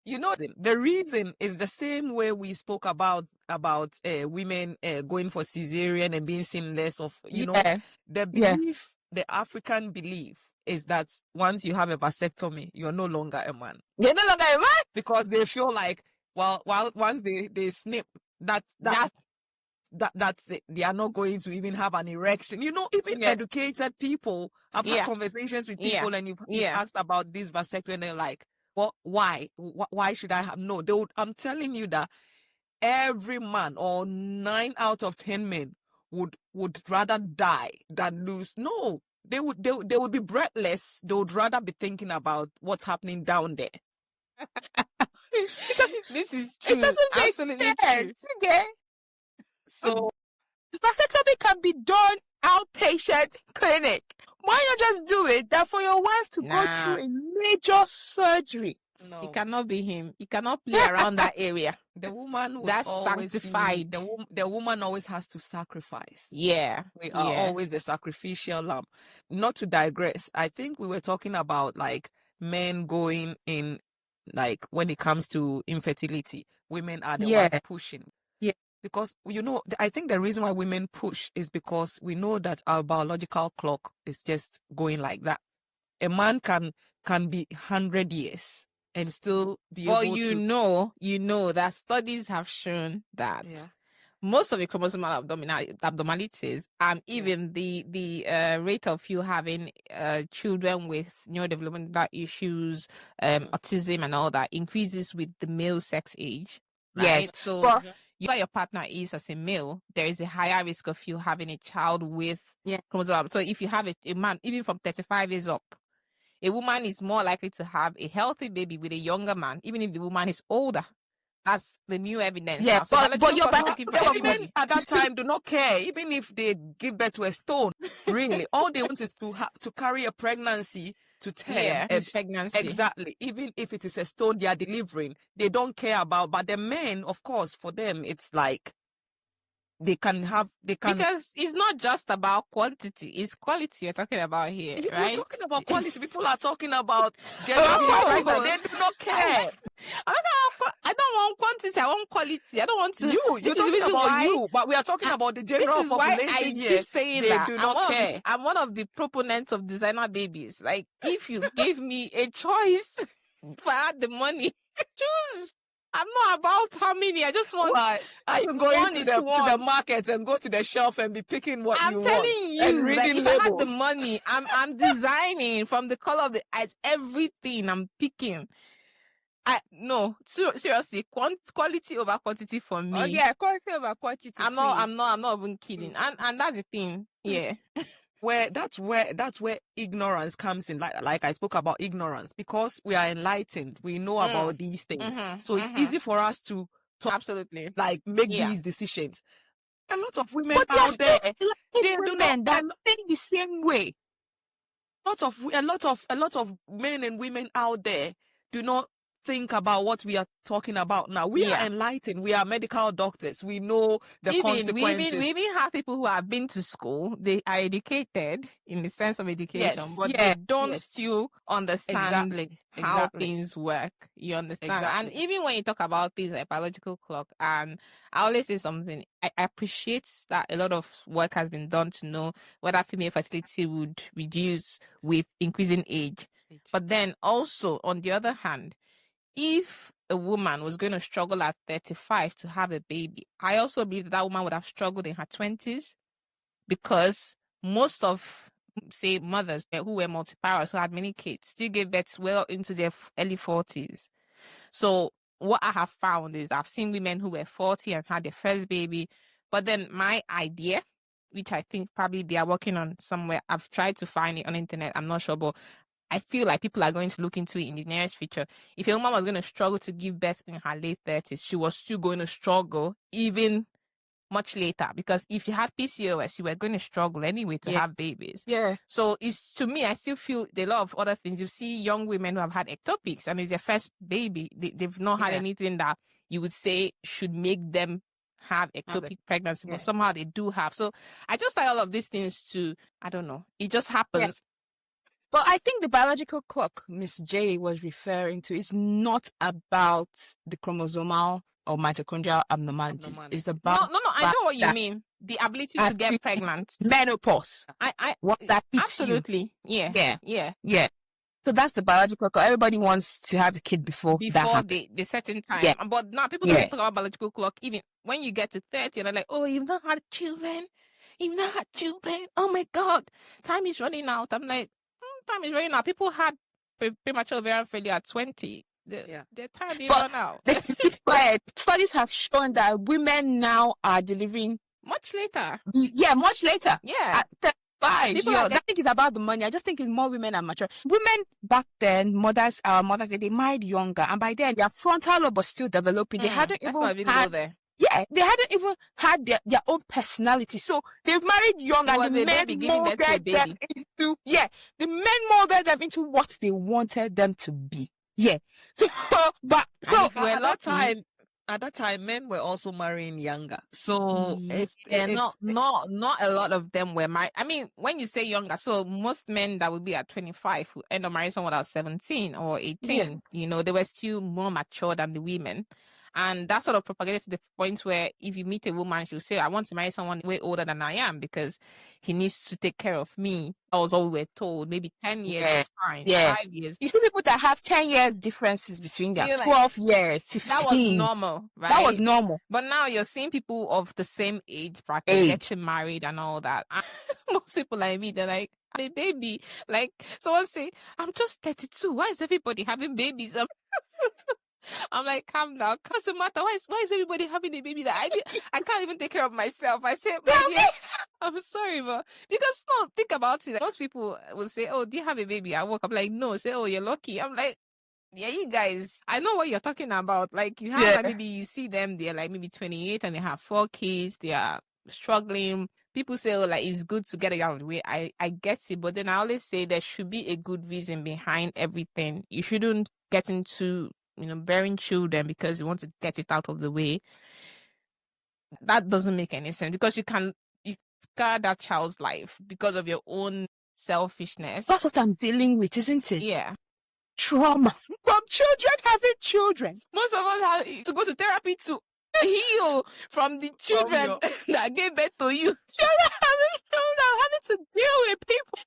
the reason is the same way we spoke about women going for cesarean and being seen less of, the belief, the African belief is that once you have a vasectomy, you're no longer a man. You're no longer a man? Because they feel like, once they snip, that's it. They are not going to even have an erection. Even educated people, I've had conversations with people and you've asked about this vasectomy and they're like, well, why? Why should I have? No, I'm telling you that every man or 9 out of 10 men would rather die than lose. No, they would be breathless. They would rather be thinking about what's happening down there. This is true. It doesn't make sense. Okay. So vasectomy can be done outpatient clinic. Why not just do it that for your wife to go through a major surgery? No. It cannot be him. He cannot play around that area. The woman that's sanctified. The woman always has to sacrifice. Yeah. We are always the sacrificial lamb. Not to digress, I think we were talking about like men going in, like when it comes to infertility, women are the ones pushing. Yeah. Because, I think the reason why women push is because we know that our biological clock is just going like that. A man can be 100 years and still be able to... Well, that studies have shown that most of the chromosomal abnormalities, and even the rate of you having children with neurodevelopmental issues, autism and all that increases with the male sex age, right? Yes. So But your partner is as a male, there is a higher risk of you having a child with chromosomal. So if you have a man, even from 35 years up, a woman is more likely to have a healthy baby with a younger man, even if the woman is older. That's the new evidence now. So but your men at that time do not care, even if they give birth to a stone. Really, all they want is to carry a pregnancy to term. Yeah, pregnancy. Exactly. Even if it is a stone they are delivering, they don't care about. But the men, of course, for them, it's like because it's not just about quantity, it's quality you're talking about here, right? You're talking about quality. People are talking about gender being pregnant. They do not care. I don't want quantity, I want quality. I don't want to. You're talking about you, but we are talking about the general population I here. Keep saying they that. do not care. I'm one of the proponents of designer babies. Like, if you give me a choice, if I had the money, choose. I'm not about how many. I just want. Why are you going to the market and go to the shelf and be picking what you want? I'm telling you, and reading if labels. I had the money, I'm designing from the color of the eyes, everything I'm picking. Seriously, quality over quantity for me. Oh yeah, quality over quantity. I'm not even kidding. And that's the thing. Yeah. That's where ignorance comes in. Like I spoke about ignorance, because we are enlightened. We know about these things. So it's easy for us to absolutely make these decisions. A lot of women out there, they do not think the same way. A lot of men and women out there do not think about what we are talking about now. We are enlightened. We are medical doctors. We know the consequences. We even have people who have been to school. They are educated in the sense of education, but they don't still understand how things work. You understand? And even when you talk about things like biological clock, and I always say something, I appreciate that a lot of work has been done to know whether female fertility would reduce with increasing age. But then also, on the other hand, if a woman was going to struggle at 35 to have a baby, I also believe that woman would have struggled in her 20s, because most of, say, mothers who were multiparous, who had many kids, still gave birth well into their early 40s. So what I have found is I've seen women who were 40 and had their first baby, but then my idea, which I think probably they are working on somewhere, I've tried to find it on the internet, I'm not sure, but I feel like people are going to look into it in the nearest future. If a woman was going to struggle to give birth in her late 30s, she was still going to struggle even much later, because if you had PCOS, you were going to struggle anyway to have babies. Yeah. So to me, I still feel a lot of other things. You see young women who have had ectopics and it's their first baby. They've not had anything that you would say should make them have ectopic pregnancy, but somehow they do have. So I just like all of these things I don't know. It just happens. Yeah. But I think the biological clock Miss J was referring to is not about the chromosomal or mitochondrial abnormalities. It's about no. I know what you mean. The ability to get pregnant, menopause. What that absolutely, you. Yeah. So that's the biological clock. Everybody wants to have a kid before the certain time. Yeah. But now people don't talk about biological clock. Even when you get to 30, they're like, oh, you've not had children. Oh my God, time is running out. I'm like, time is running out. People had premature ovarian failure at 20. Their time is run out. Studies have shown that women now are delivering much later. Yeah, much later. Yeah. At 35. I think it's about the money. I just think it's more women are mature. Women back then, our mothers, they married younger, and by then their frontal lobe was still developing. They hadn't even go there. Yeah, they hadn't even had their own personality. So they married young, and the men molded them into the men molded them into what they wanted them to be. Yeah. So at that time, men were also marrying younger. So not a lot of them were married. I mean, when you say younger, so most men that would be at 25 who end up marrying someone at 17 or 18, they were still more mature than the women. And that sort of propagated to the point where if you meet a woman, she'll say, I want to marry someone way older than I am because he needs to take care of me. That was all we were told. Maybe 10 years is fine. 5 years. You see people that have 10 years differences between them, You're 12 years, 15. That was normal, right? That was normal. But now you're seeing people of the same age bracket getting married and all that. Most people like me, they're like, a baby. Like, someone say, I'm just 32. Why is everybody having babies? I'm like, calm down. Doesn't matter. Why is everybody having a baby that I can't even take care of myself? I said, I'm sorry, but because no, think about it. Most people will say, oh, do you have a baby? I woke up like, no. Say, oh, you're lucky. I'm like, yeah, you guys, I know what you're talking about. Like, you have like, maybe you see them, they're like maybe 28 and they have 4 kids. They are struggling. People say, oh, like, it's good to get it out of the way. I get it. But then I always say there should be a good reason behind everything. You shouldn't get into, bearing children because you want to get it out of the way. That doesn't make any sense because you scar that child's life because of your own selfishness. That's what I'm dealing with, isn't it? Yeah. Trauma from children having children. Most of us have to go to therapy to heal from the children that gave birth to you. Children having to deal with people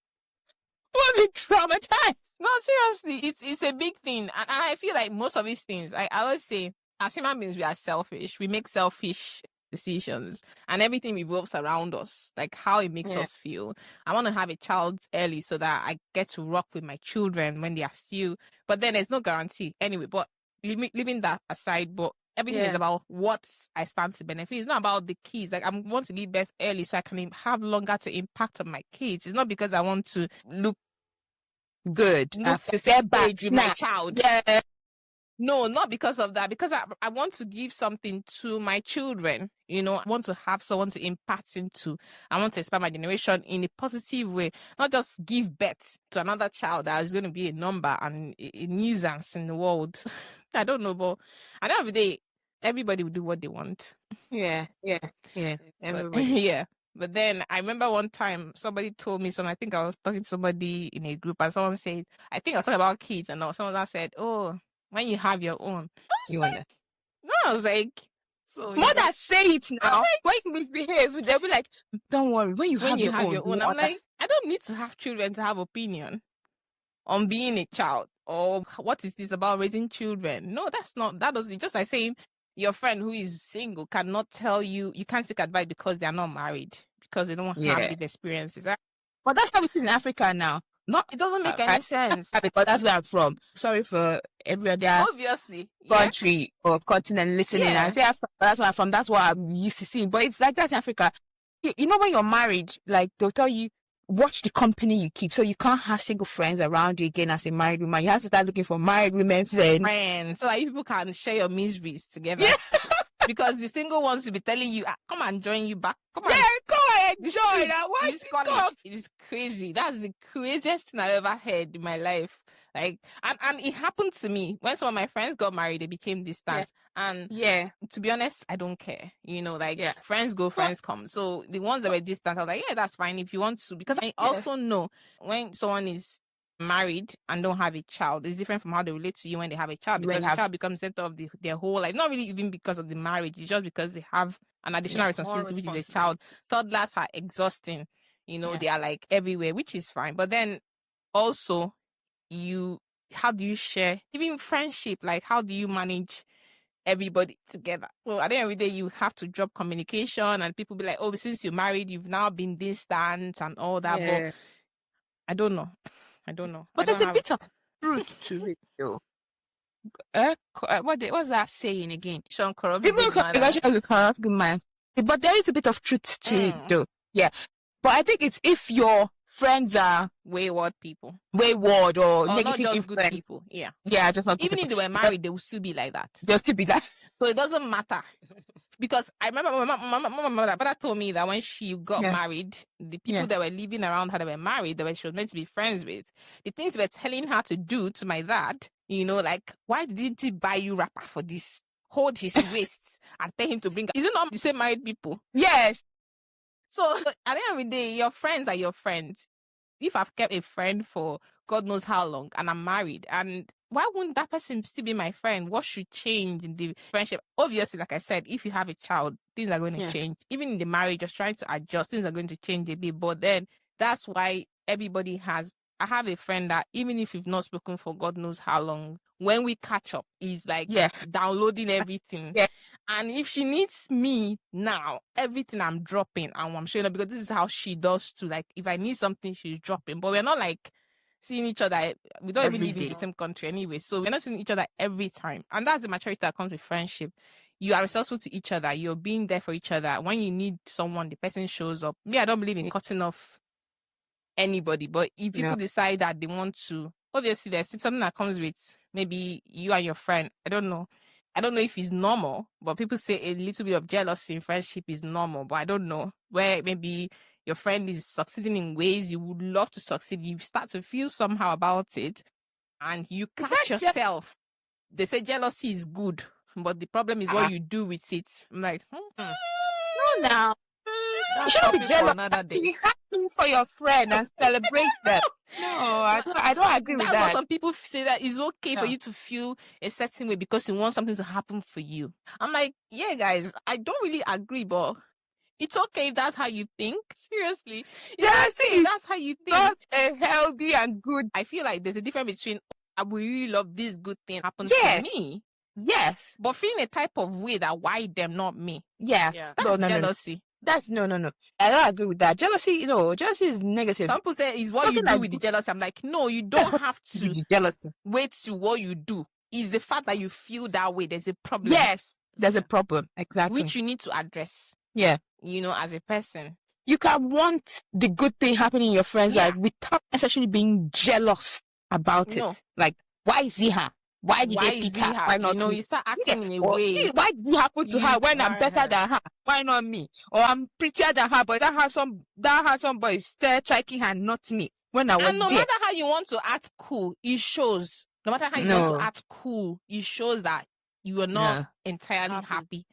who have been traumatized. No, seriously, it's a big thing. And I feel like most of these things, I always say, as human beings, we are selfish. We make selfish decisions and everything revolves around us, like how it makes us feel. I want to have a child early so that I get to rock with my children when they are still, but then there's no guarantee anyway. But leaving that aside, but everything is about what I stand to benefit. It's not about the kids. Like, I want to give birth early so I can have longer to impact on my kids. It's not because I want to look good after setback with my child. Yeah. No, not because of that. Because I want to give something to my children. I want to have someone to impact into. I want to expand my generation in a positive way. Not just give birth to another child that is going to be a number and a nuisance in the world. I don't know, but at the end of the day, everybody will do what they want. Yeah. Everybody. Yeah. But then I remember one time somebody told me something. I think I was talking to somebody in a group and someone said, I think I was talking about kids and someone else said, oh, when you have your own. I was like, so mothers say it now. When you misbehave, they'll be like, don't worry, when you have your own. I'm like, I don't need to have children to have opinion on being a child or what is this about raising children. No, that doesn't, just like saying your friend who is single cannot tell you can't take advice because they're not married, because they don't have the experiences. But that's how it is in Africa now. It doesn't make any sense. Because that's where I'm from. Sorry for every other country or continent listening. I say that's where I'm from. That's what I'm used to seeing. But it's like that in Africa. You know, when you're married, like they'll tell you, watch the company you keep. So you can't have single friends around you again as a married woman. You have to start looking for married women friends. So that people can share your miseries together. Yeah. Because the single ones will be telling you, come and join you back. Come on. Yeah, go ahead, join. It is crazy. That's the craziest thing I ever heard in my life. Like, and it happened to me when some of my friends got married. They became distant, and to be honest, I don't care. Friends go, friends come. So the ones that were distant, I was like, yeah, that's fine if you want to. Because I also know when someone is married and don't have a child, it's different from how they relate to you when they have a child, because the child becomes the center of their whole life. Not really even because of the marriage, it's just because they have an additional responsibility, which is a child. Toddlers are exhausting, they are like everywhere, which is fine. But then also, how do you share even friendship? Like, how do you manage everybody together? So at the end of the day, you have to drop communication, and people be like, oh, since you're married, you've now been distant and all that. But I don't know. But there's a bit of truth to it, though. What's that saying again? People corrupt good man. But there is a bit of truth to it, though. Yeah. But I think it's if your friends are wayward people, or negative not just influence. Good people. Yeah. Yeah, just not even if they were married, they will still be like that. They'll still be that. So it doesn't matter. Because I remember my mother told me that when she got married, the people that were living around her that were married, she was meant to be friends with, the things they were telling her to do to my dad, like, why didn't he buy you wrapper for this? Hold his waist and tell him to bring. Is it not the same married people? Yes. So at the end of the day, your friends are your friends. If I've kept a friend for God knows how long and I'm married and why wouldn't that person still be my friend? What should change in the friendship? Obviously, like I said, if you have a child, things are going to change. Even in the marriage, just trying to adjust, things are going to change a bit. But then that's why everybody has. I have a friend that even if we've not spoken for God knows how long, when we catch up, is like downloading everything. Yeah. And if she needs me now, everything I'm dropping, and I'm showing her, because this is how she does too. Like if I need something, she's dropping. But we're not like seeing each other. We don't even live in the same country anyway, so we're not seeing each other every time. And that's the maturity that comes with friendship. You are responsible to each other. You're being there for each other. When you need someone, the person shows up. Me, I don't believe in cutting off anybody, but if people decide that they want to, obviously there's something that comes with maybe you and your friend. I don't know if it's normal, but people say a little bit of jealousy in friendship is normal, but I don't know, where maybe your friend is succeeding in ways you would love to succeed. You start to feel somehow about it and you catch yourself. They say jealousy is good, but the problem is what you do with it. I'm like, no, now. You shouldn't be jealous. Be happy for your friend and celebrate them. No, I don't agree with that. That's why some people say that it's okay for you to feel a certain way because you want something to happen for you. I'm like, yeah, guys, I don't really agree, but it's okay if that's how you think. Seriously. Jealousy, that's how you think. Not a healthy and good. I feel like there's a difference between I would really love this good thing happen to me. Yes. But feeling a type of way that why them, not me. Yeah. That's jealousy. No. That's no. I don't agree with that. Jealousy, jealousy is negative. Some people say it's what you do with the jealousy. I'm like, no, you don't have to jealousy. Wait to what you do. It's the fact that you feel that way. There's a problem. Yes, there's a problem. Exactly. Which you need to address. Yeah. As a person. You can want the good thing happening in your friend's life without necessarily being jealous about it. Like, why is he her? Why did they pick her? Why not you start acting in a way. Why did it happen to her when I'm better than her? Why not me? Or I'm prettier than her, but that handsome boy is still striking her, not me. When I was and no matter how you want to act cool, it shows. No matter how you want to act cool, it shows that you are not entirely happy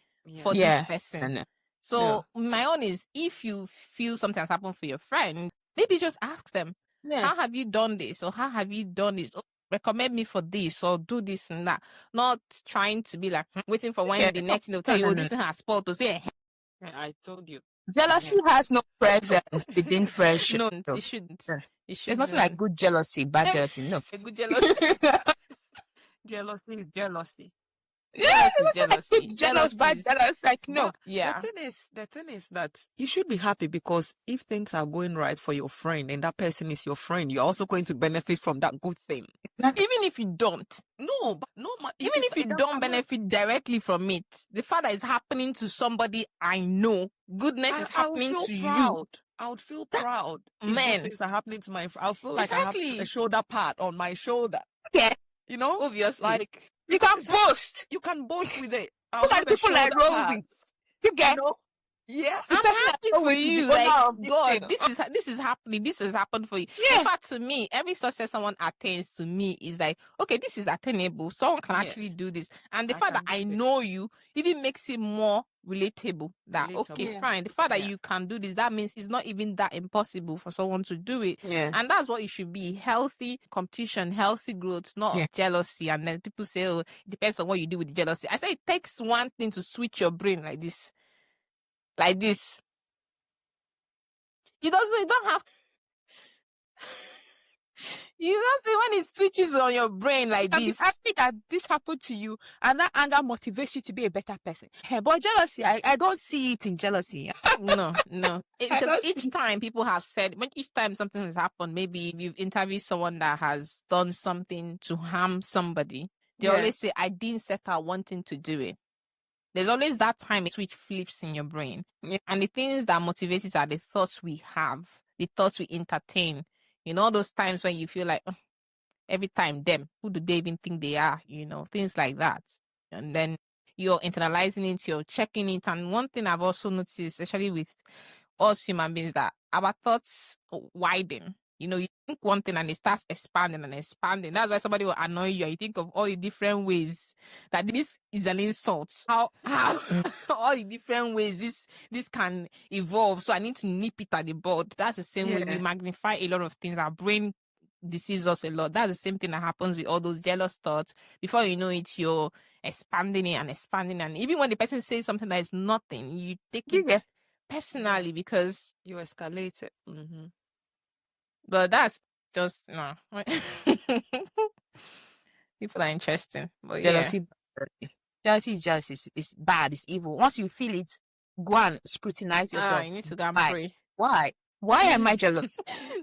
for this person. So my own is, if you feel something has happened for your friend, maybe just ask them, how have you done this? Or how have you done this? Recommend me for this or do this and that. Not trying to be like waiting for when the next thing they'll tell you, this thing has spoiled, to say, I told you. Jealousy has no presence within friendship. No, it shouldn't. There's nothing like good jealousy, bad jealousy. No. A good jealousy. Jealousy is jealousy. Jealous, bad jealous. Like, no. Yeah. The thing is that you should be happy, because if things are going right for your friend and that person is your friend, you're also going to benefit from that good thing. Even if you don't. No, but even if you don't benefit directly from it, the fact that it's happening to somebody I know, goodness is happening to you. I would feel proud. Man. If things are happening to my friend. I'll feel like I have a shoulder pad on my shoulder. Yeah. Obviously. Like, you can boast. You can boast with it. Look at people like Rosie. You get. Yeah, I'm happy for you. Like, God, this is happening. This has happened for you. Yeah. In fact, to me, every success someone attains to me is like, okay, this is attainable. Someone can actually do this. And the fact that I know you even makes it more relatable. Okay, fine. The fact that you can do this, that means it's not even that impossible for someone to do it. Yeah. And that's what it should be. Healthy competition, healthy growth, not jealousy. And then people say, oh, it depends on what you do with the jealousy. I say it takes one thing to switch your brain like this. Like this. You don't have you don't see when it switches on your brain like this. I'm happy that this happened to you, and that anger motivates you to be a better person. But jealousy, I don't see it in jealousy. No. Because each time people have said, when each time something has happened, maybe you've interviewed someone that has done something to harm somebody, they always say, I didn't set out wanting to do it. There's always that time a switch flips in your brain. Yeah. And the things that motivate it are the thoughts we have, the thoughts we entertain. All those times when you feel like, every time them, who do they even think they are? Things like that. And then you're internalizing it, you're checking it. And one thing I've also noticed, especially with us human beings, that our thoughts widen. You think one thing and it starts expanding and expanding. That's why somebody will annoy you. You think of all the different ways that this is an insult. How all the different ways this can evolve. So I need to nip it at the bud. That's the same way we magnify a lot of things. Our brain deceives us a lot. That's the same thing that happens with all those jealous thoughts. Before you know it, you're expanding it and expanding. And even when the person says something that is nothing, you take it personally because you escalate it. Mm-hmm. But that's just no. People are interesting, but Jealousy is bad. It's evil. Once you feel it, go and scrutinize yourself. You need to go and pray. Why am I jealous?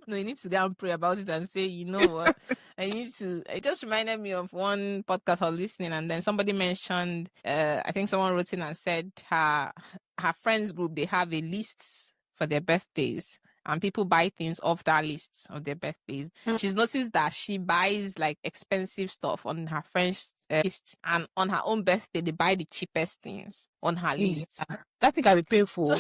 No, you need to go and pray about it and say, you know what? It just reminded me of one podcast I was listening, and then somebody mentioned, I think someone wrote in and said her friends group, they have a list for their birthdays. And people buy things off that list of their birthdays. She's noticed that she buys like expensive stuff on her friends' list, and on her own birthday, they buy the cheapest things on her list. That thing can be painful.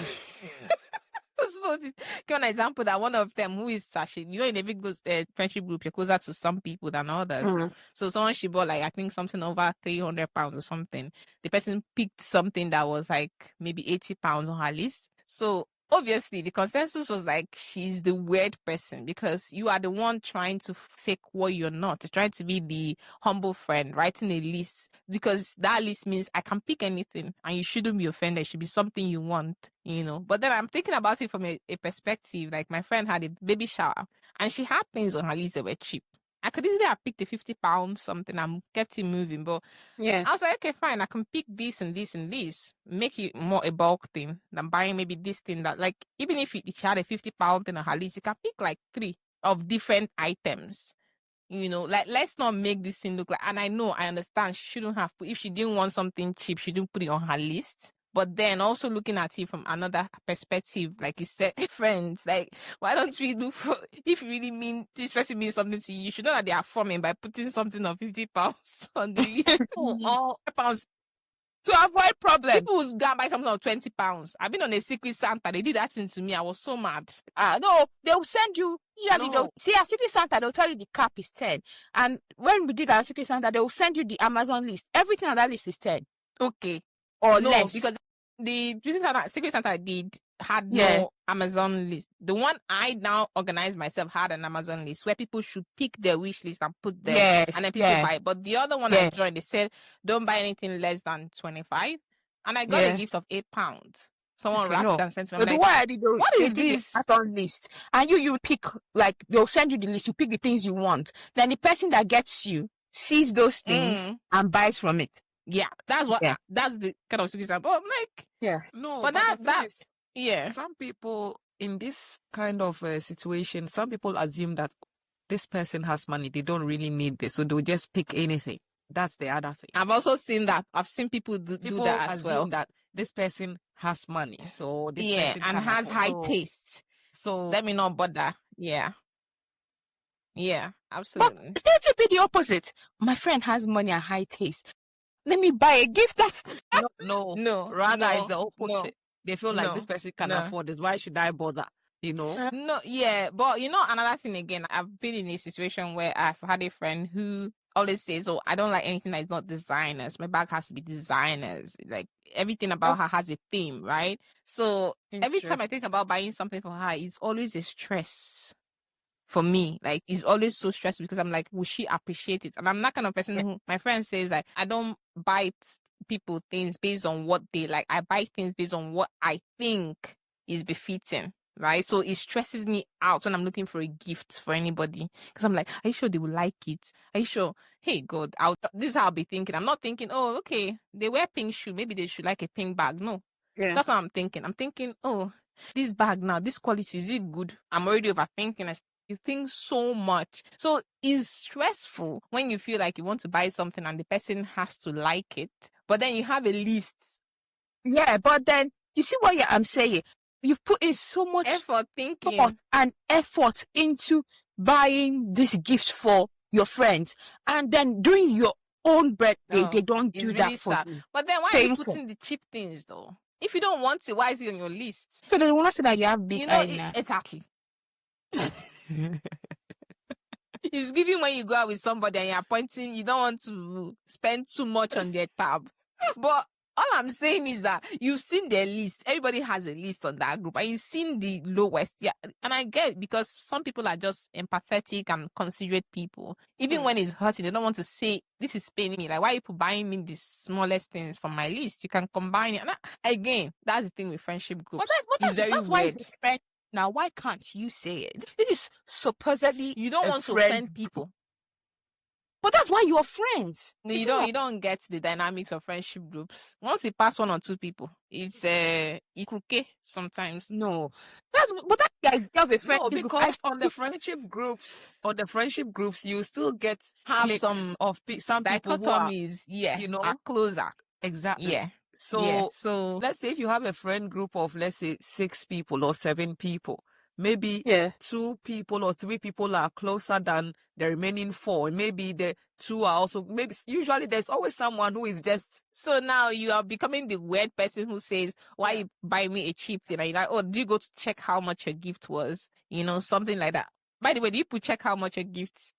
So give an example that one of them, who is Sashi, in a big friendship group, you're closer to some people than others. So someone she bought like, I think something over £300 or something. The person picked something that was like maybe £80 on her list. So obviously, the consensus was like, she's the weird person because you are the one trying to fake what you're not, trying to be the humble friend, writing a list, because that list means I can pick anything and you shouldn't be offended. It should be something you want, But then I'm thinking about it from a perspective, like my friend had a baby shower and she had things on her list that were cheap. I could easily have picked a £50 something and kept it moving, but I was like, okay, fine, I can pick this and this and this, make it more a bulk thing than buying maybe this thing that, like, even if she had a £50 thing on her list, you can pick like 3 of different items. Like, let's not make this thing look like, and I understand she shouldn't have put, if she didn't want something cheap, she didn't put it on her list. But then also looking at it from another perspective, like you said, friends, like, why don't we look for, if you really mean this person means something to you, you should know that they are forming by putting something of £50 on the list. Or £50 to avoid problems. People will go and buy something of £20. I've been on a Secret Santa. They did that thing to me. I was so mad. No, they'll send you. Usually, see, a Secret Santa, they'll tell you the cap is 10. And when we did our Secret Santa, they'll send you the Amazon list. Everything on that list is 10. Okay. Or no, less. Because the Secret Santa I did had no Amazon list. The one I now organized myself had an Amazon list where people should pick their wish list and put there, and then people buy. But the other one I joined, they said don't buy anything less than 25, and I got a gift of £8. Someone wrapped and sent me. But like, I did, what is this? Amazon list, and you pick, like, they'll send you the list. You pick the things you want. Then the person that gets you sees those things and buys from it. Yeah, that's what. That's the kind of Secret Santa. But I'm like, no, but that some people in this kind of situation, some people assume that this person has money. They don't really need this, so they'll just pick anything. That's the other thing. I've also seen that. I've seen people do that as well. That this person has money, so this person and has high taste. So let me not bother. Yeah, absolutely. But let it be the opposite. My friend has money and high taste. Let me buy a gift. No. Rather, it's the opposite. No. They feel like this person can afford this. Why should I bother? No, yeah. But another thing again, I've been in a situation where I've had a friend who always says, "Oh, I don't like anything that is not designers. My bag has to be designers. Like, everything about her has a theme, right?" So every time I think about buying something for her, it's always a stress. For me, like, it's always so stressful because I'm like, will she appreciate it? And I'm that kind of person who, my friend says, like, I don't buy people things based on what they like. I buy things based on what I think is befitting, right? So it stresses me out when I'm looking for a gift for anybody because I'm like, are you sure they will like it? Are you sure? Hey, God, this is how I'll be thinking. I'm not thinking, oh, okay, they wear pink shoe. Maybe they should like a pink bag. No, that's what I'm thinking. I'm thinking, oh, this bag now, this quality, is it good? I'm already overthinking. You think so much. So it's stressful when you feel like you want to buy something and the person has to like it, but then you have a list. Yeah, but then you see what I'm saying? You've put in so much effort, thinking, and effort into buying these gifts for your friends, and then during your own birthday, they don't do that for you. But then why are you putting the cheap things though? If you don't want it, why is it on your list? So they want to say that you have big exactly. It's giving when you go out with somebody and you're pointing, you don't want to spend too much on their tab. But All I'm saying is that you've seen their list. Everybody has a list on that group, and you've seen the lowest. Yeah, and I get it, because some people are just empathetic and considerate people. Even when it's hurting, they don't want to say, this is paining me. Like, why are you buying me the smallest things from my list? You can combine it. And again, that's the thing with friendship groups. That's very why weird. it's a friend. Now, why can't you say it? This is supposedly You don't want to offend people. But that's why you're friends. No, you don't get the dynamics of friendship groups. Once you pass 1 or 2 people, it's crooked sometimes. No, that's the idea of a friendship group. Because on the friendship groups, you still get some people who are, are closer. Exactly. Yeah. So let's say if you have a friend group of, let's say, 6 people or 7 people, maybe 2 people or 3 people are closer than the remaining 4. Maybe the 2 are also, usually there's always someone who is just. So now you are becoming the weird person who says, why you buy me a cheap thing? And you're like, oh, do you go to check how much your gift was? Something like that. By the way, do you check how much your gift?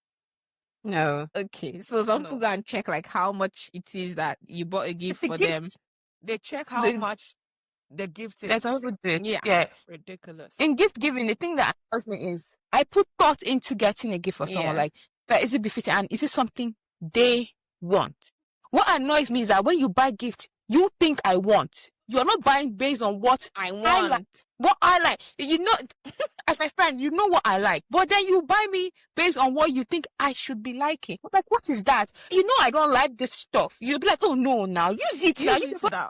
No. Okay. So some people go and check like how much it is that you bought a gift for them. They check how much the gift is. That's all we do. Yeah. Ridiculous. In gift giving, the thing that annoys me is I put thought into getting a gift for someone. Like, but is it befitting? And is it something they want? What annoys me is that when you buy gift, you think I want. You're not buying based on what I want. Like. What I like. As my friend, you know what I like. But then you buy me based on what you think I should be liking. I'm like, what is that? I don't like this stuff. You'll be like, oh no, now use it now. Use it now.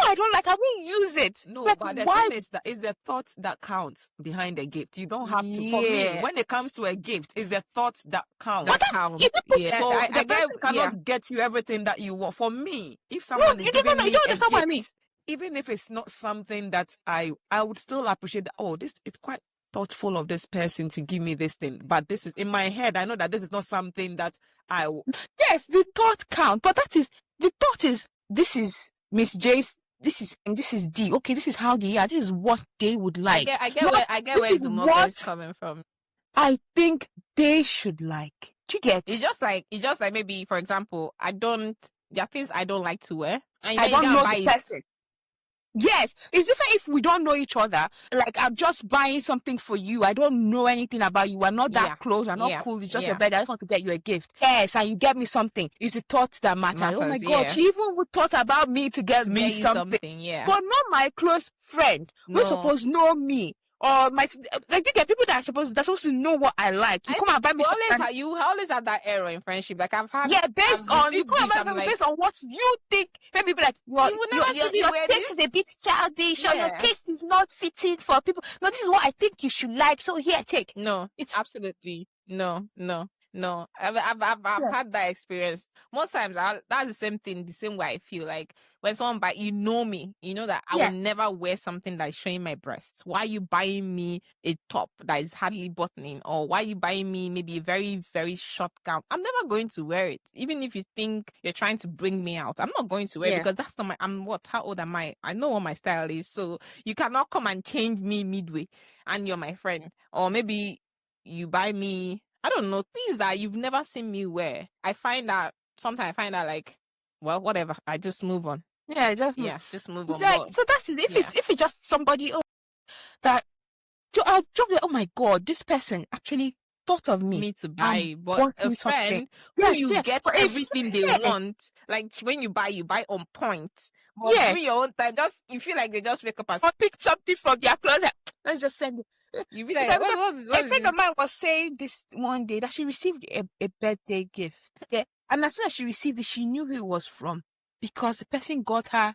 I don't like. I won't use it. No, but the thing is that it's the thought that counts behind the gift. You don't have to. For me, when it comes to a gift, it's the thought that counts. So I cannot get you everything that you want. For me, if someone is giving me a gift, even if it's not something that I would still appreciate that, it's quite thoughtful of this person to give me this thing. But this is in my head. I know that this is not something that I. Yes, the thought counts, but the thought is this is Miss J's. This is D. Okay, this is how they are. This is what they would like. I get where the mother is coming from. I think they should like. Do you get? It's just like maybe, for example, there are things I don't like to wear. And I don't know the person. Yes, it's different if we don't know each other. Like, I'm just buying something for you. I don't know anything about you. We're not that close. We're not cool. It's just your bed. I just want to get you a gift. Yes, and you get me something. It's the thought that matters. Oh my God, she even thought about me to get me something. Yeah. But not my close friend. No. We're supposed to know me. Or you get people that are supposed to know what I like. You come and buy me something. You always have that error in friendship. Like I've had. Yeah, based on what you think. Maybe people like your taste is a bit childish, or your taste is not fitting for people. No, this is what I think you should like. So here, take. No, it's absolutely no. I've had that experience. Most times, that's the same thing. The same way I feel like when someone buy, me, you know that I will never wear something that is showing my breasts. Why are you buying me a top that is hardly buttoning, or why are you buying me maybe a very, very short gown? I'm never going to wear it, even if you think you're trying to bring me out. I'm not going to wear it because that's not my. How old am I? I know what my style is, so you cannot come and change me midway. And you're my friend, or maybe you buy me, I don't know, things that you've never seen me wear. Sometimes I find that like, well, whatever. I just move on. Yeah, just move on. Like, so that's it. If it's just somebody that I'll drop it. Oh my God, this person actually thought of me to buy, but a friend who you get everything they want. Like when you buy on point. But during your own time, you feel like they just wake up and pick something from their closet. Let's just send it. You be like, what a friend of mine was saying this one day that she received a birthday gift. Yeah. And as soon as she received it, she knew who it was from because the person got her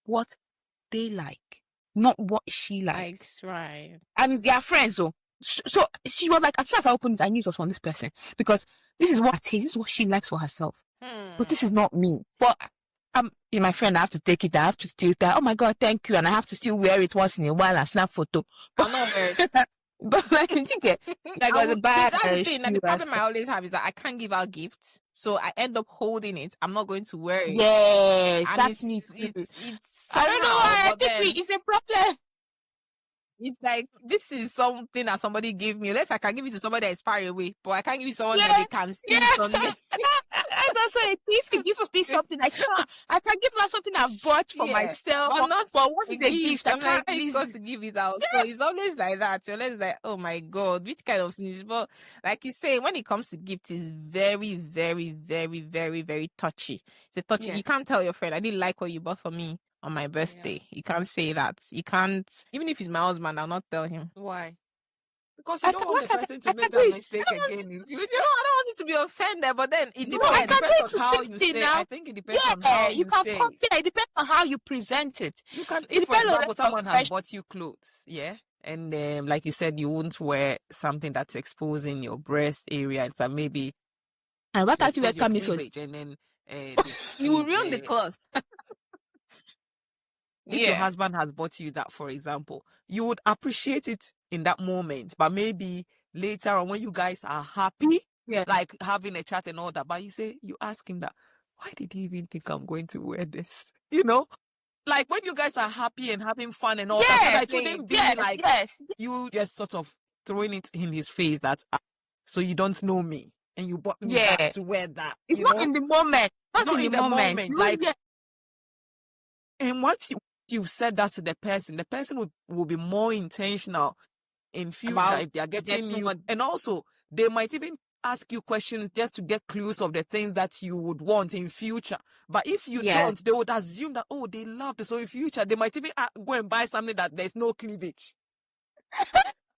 what they like, not what she likes. Right. And they are friends, though. So she was like, as soon as I opened it, I knew it was from this person because this is what I taste, this is what she likes for herself. But this is not me. But my friend, I have to take it. I have to still tell, oh my God, thank you. And I have to still wear it once in a while and snap photo. I'm not wear it. But like, you get, I got the bad. That's the thing. Like, the problem I always have is that I can't give out gifts. So I end up holding it. I'm not going to wear it. Yes, and that's me too. I don't know why. I think it's a problem. It's like, this is something that somebody gave me. Unless I can give it to somebody that is far away. But I can't give it to someone that they can see from me. that's also a gift. He gives me something I can give her something I've bought for myself. but not for what a is a gift? I I'm like, can't he's got to give it out. So it's always like that. You're always like, oh my God, which kind of thing is? But like you say, when it comes to gifts, it's very, very, very, very, very touchy. It's a touchy. Yeah. You can't tell your friend, I didn't like what you bought for me on my birthday. You can't say that. You can't, even if he's my husband, I'll not tell him. Why? Because you don't want the person to make that mistake again in future. I don't want you to be offended, but then it depends. I can do it on how you say. I think it depends on how you can say. It depends on how you present it. You can, it for example, someone has bought you clothes, and like you said, you won't wear something that's exposing your breast area, and so maybe. And what are you coming so? And then you will ruin the cloth. If your husband has bought you that, for example, you would appreciate it in that moment, but maybe later on when you guys are happy, like having a chat and all that, but you ask him that, why did you even think I'm going to wear this? You know? Like when you guys are happy and having fun and all that, it wouldn't be you just sort of throwing it in his face that, so you don't know me and you bought me that to wear that. It's not in the moment. Not in the moment. Like, and once you've said that to the person will be more intentional in future if they are getting you. And also, they might even ask you questions just to get clues of the things that you would want in future. But if you don't, they would assume that, oh, they love this. So in future, they might even go and buy something that there's no cleavage.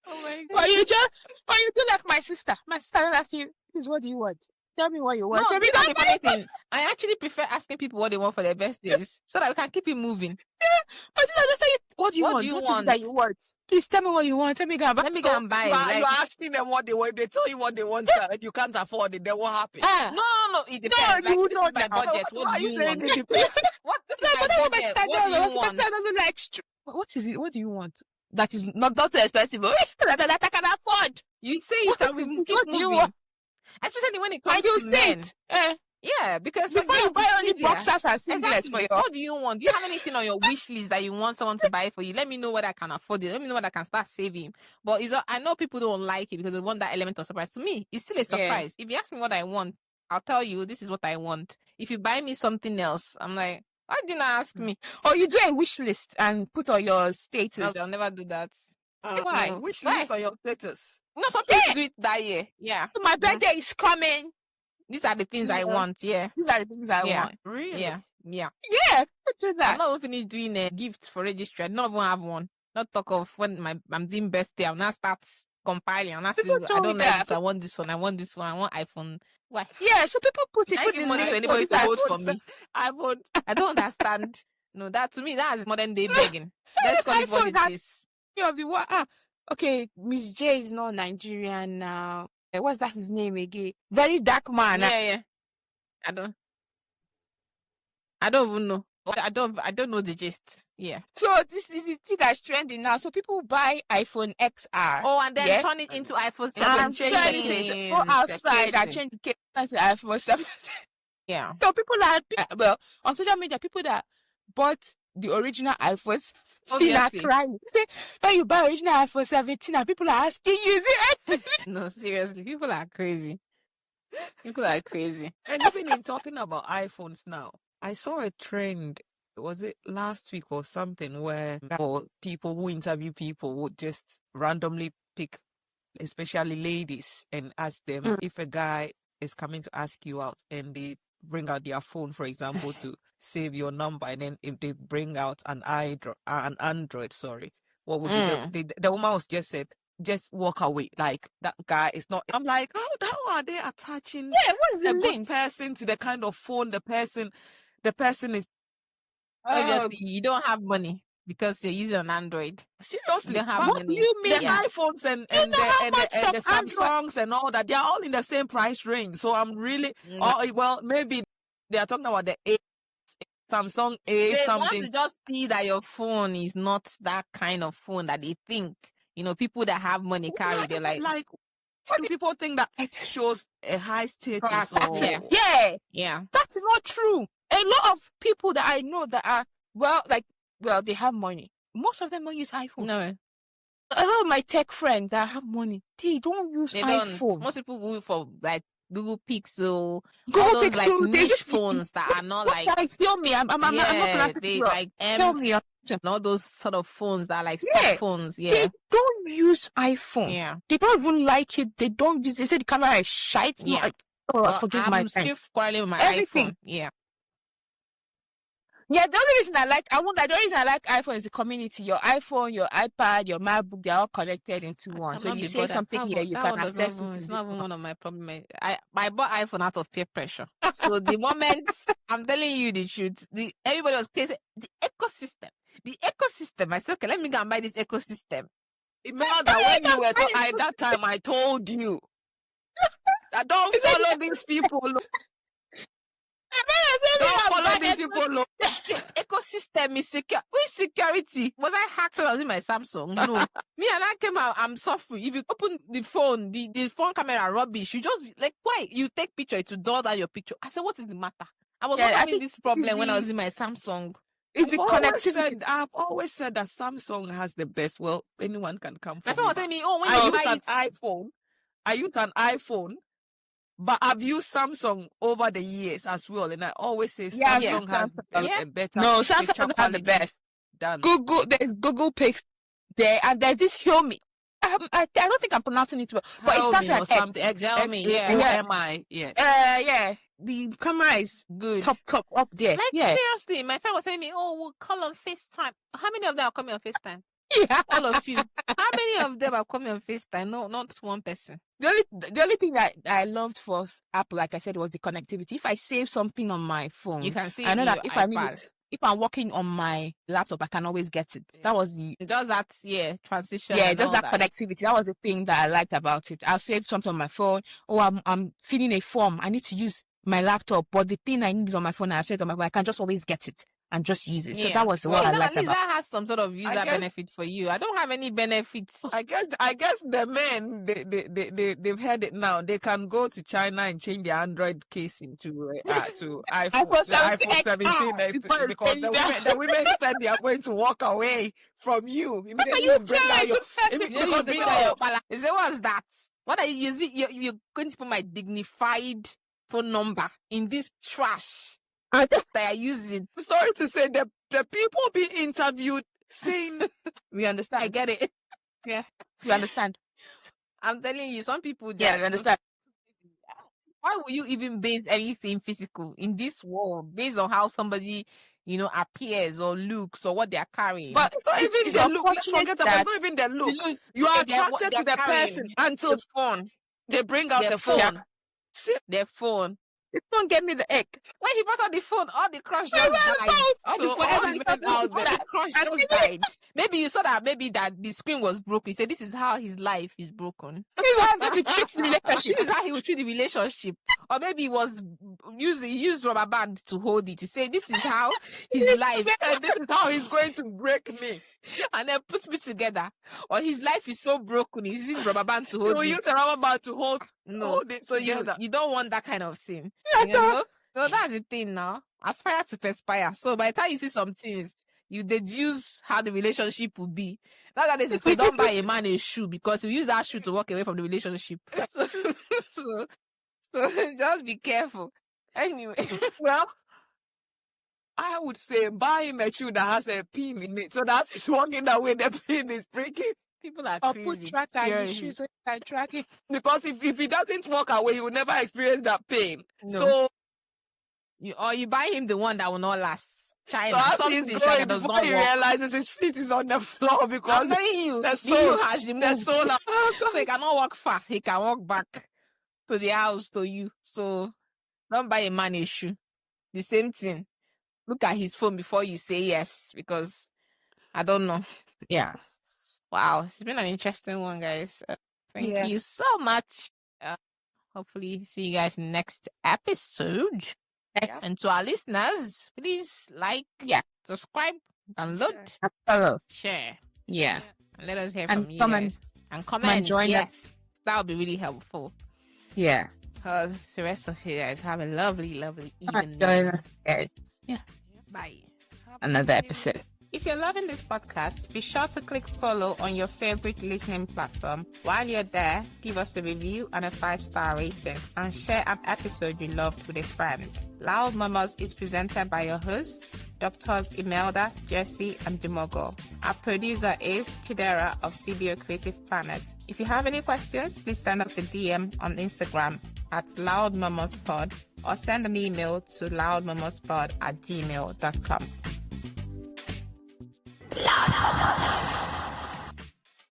Oh my God. Or you do like my sister. My sister will ask you, what do you want? Tell me what you want. No, you know the funny thing. I actually prefer asking people what they want for their birthdays so that we can keep it moving. But I just tell you, what do you want? What is it that you want? Please tell me what you want. Let me go and buy. Let me go and buy. You're asking them what they want. If they tell you what they want and you can't afford it, then what happens? No. It depends. No, you would not. My budget. What do you want? What is my budget? What do you want? What is it? What do you want? That is not too expensive. that I can afford. You say it and we keep what do you want? Especially when it comes to men. Yeah, because before you buy only boxers and singlets for you. What do you want? Do you have anything on your wish list that you want someone to buy for you? Let me know what I can afford it. Let me know what I can start saving. But I know people don't like it because they want that element of surprise. To me, it's still a surprise. If you ask me what I want, I'll tell you this is what I want. If you buy me something else, I'm like, why didn't you ask me? Or you do a wish list and put on your status. I'll never do that. Why? Wish list on your status. No, some people do it that year. Yeah. So my birthday is coming. These are the things I want. Yeah. These are the things I want. Really? Yeah. Do that. I'm not even finished doing a gift for registry. I don't even have one. Not talk of when I'm doing birthday. I'll now start compiling. I'll now say, I don't like this. I want this one. I want this one. I want iPhone. Why? Yeah. So people put money to anybody to vote for me. I don't understand. No, that to me that is modern day begging. Let's call it what it is. Okay, Miss J is not Nigerian now. What's that his name again? Very dark man. Yeah. I don't even know. I don't know the gist. Yeah. So this is the thing that's trending now. So people buy iPhone XR. Oh, and then turn it into iPhone 7. Go outside and change the case to iPhone 7. Yeah. So people on social media, people that bought the original iPhones are crying. Say, when you buy original iPhone 17 and people are asking you. No, seriously, people are crazy. And even in talking about iPhones now, I saw a trend, was it last week or something, where people who interview people would just randomly pick, especially ladies, and ask them if a guy is coming to ask you out and they bring out their phone, for example, to save your number, and then if they bring out an Android, what would be the woman was just said, just walk away. Like that guy is not. I'm like, how are they attaching what's the a link? good person to the kind of phone the person is? Obviously, you don't have money because you're using an Android. Seriously, you don't have what money. do you mean? The iPhones and the Samsungs and all that, they are all in the same price range. So I'm really, maybe they are talking about the Samsung A something. They want to just see that your phone is not that kind of phone that they think. People that have money carry. They're like, why do people think that it shows a high status? Yeah. That is not true. A lot of people that I know that are they have money. Most of them don't use iPhone. No. A lot of my tech friends that have money, they don't use iPhone. Most people go for like Google Pixel, Google all those like Pixel, they niche just phones that are not like feel me. I'm not pronouncing they it well. like Tell me. and all those sort of phones that are like stock Yeah. phones. They Yeah, don't use iPhone. yeah, They don't even like it. They don't use. They say the camera is shite. yeah. Oh, forgive my I'm time. still quarreling with my Everything. iPhone. Yeah. Yeah, the only reason the only reason I like iPhone is the community. Your iPhone, your iPad, your MacBook, they're all connected into one. So Cannot you be say bothered. something here, you That can one does not access even, it. it's not even one of my problems. I bought iPhone out of peer pressure. So the moment I'm telling you the truth, everybody was saying the ecosystem. I said, okay, let me go and buy this ecosystem. Remember that when you were at that time, I told you that don't follow these people. Don't follow these people. Ecosystem is secure. Which security? Was I hacked when I was in my Samsung? No. Me and I came out, I'm suffering. If you open the phone, the phone camera rubbish, you just like, why? You take picture, it will dull down your picture. I said, what is the matter? I was not having this problem when I was in my Samsung. It's the connectivity. I've always said that Samsung has the best. Well, anyone can come My from friend was telling me, oh, when you buy it, I use an iPhone, but I've used Samsung over the years as well, and I always say Samsung has a better. No, Samsung doesn't have the best. Google, there's Google Pixel there, and there's this Xiaomi. I don't think I'm pronouncing it well, but it starts at X. Xiaomi, yes. Yeah. The camera is good, top up there. Like yeah. seriously, my friend was telling me, oh, we'll call on FaceTime. How many of them are coming on FaceTime? Yeah. All of you. How many of them are coming on FaceTime? No, not one person. The only thing that I loved for Apple, like I said, was the connectivity. If I save something on my phone, you can see. I know that if iPad. if I'm working on my laptop, I can always get it. That was does that transition. Yeah, just that connectivity. That was the thing that I liked about it. I'll save something on my phone. Oh, I'm filling a form. I need to use my laptop, but the thing I need is on my phone. I've set it on my phone. I can just always get it and just use it. So that was what I liked about it. That has some sort of user benefit for you. I don't have any benefits. I guess the men they've heard it now. They can go to China and change their Android casing to iPhone 17 because the women said they are going to walk away from you. Immediately you bring out your Is it what's that? What are you using? You're going to put my dignified phone number in this trash that are using. I'm sorry to say the people being interviewed saying we understand. I get it. Yeah, we understand. I'm telling you, some people. Yeah, we understand. Why will you even base anything physical in this world based on how somebody, appears or looks or what they are carrying? But it's not even their look. Let's forget about not even their look. You are attracted to the person until the phone. They bring out the phone. Their phone. The phone gave me the egg. When he brought out the phone, all the crush just died. All the crush just died. Maybe you saw that that the screen was broken. You said this is how his life is broken. This is how he treat the relationship. This is how he will treat the relationship. Or maybe he used rubber band to hold it. He said this is how his life and this is how he's going to break me. And then puts me together. Or his life is so broken, he's using rubber band to hold it. You use a rubber band to hold it so together. You don't want that kind of thing. So that's the thing now. Aspire to perspire. So by the time you see some things, you deduce how the relationship will be. That's why they say don't buy a man a shoe because you use that shoe to walk away from the relationship. So just be careful. Anyway, well, I would say buy him a shoe that has a pin in it. So that's he's walking away, the pin is breaking. People are or crazy. Put tracker in shoes so you can track it. Because if he doesn't walk away, he will never experience that pain. No. So you buy him the one that will not last. China. So he's going before he realizes his feet is on the floor because I'm telling you, the soul has removed. So he cannot walk far. He can walk back to the house to you. So don't buy a man a shoe. The same thing. Look at his phone before you say yes, because I don't know. Yeah. Wow, it's been an interesting one, guys. Thank you so much. Hopefully, see you guys next episode. And to our listeners, please like, subscribe, download, follow, share. Yeah. And let us hear from you guys. And comment. Join us. That would be really helpful. Yeah. Because the rest of you guys have a lovely, lovely evening. Join us. Yeah. Bye. Another episode. If you're loving this podcast, be sure to click follow on your favorite listening platform. While you're there, give us a review and a 5-star rating and share an episode you loved with a friend. Loud Mamas is presented by your hosts, Doctors Imelda, Jesse, and Dumogo. Our producer is Chidera of CBO Creative Planet. If you have any questions, please send us a DM on Instagram at loudmamaspod or send an email to loudmamaspod@gmail.com.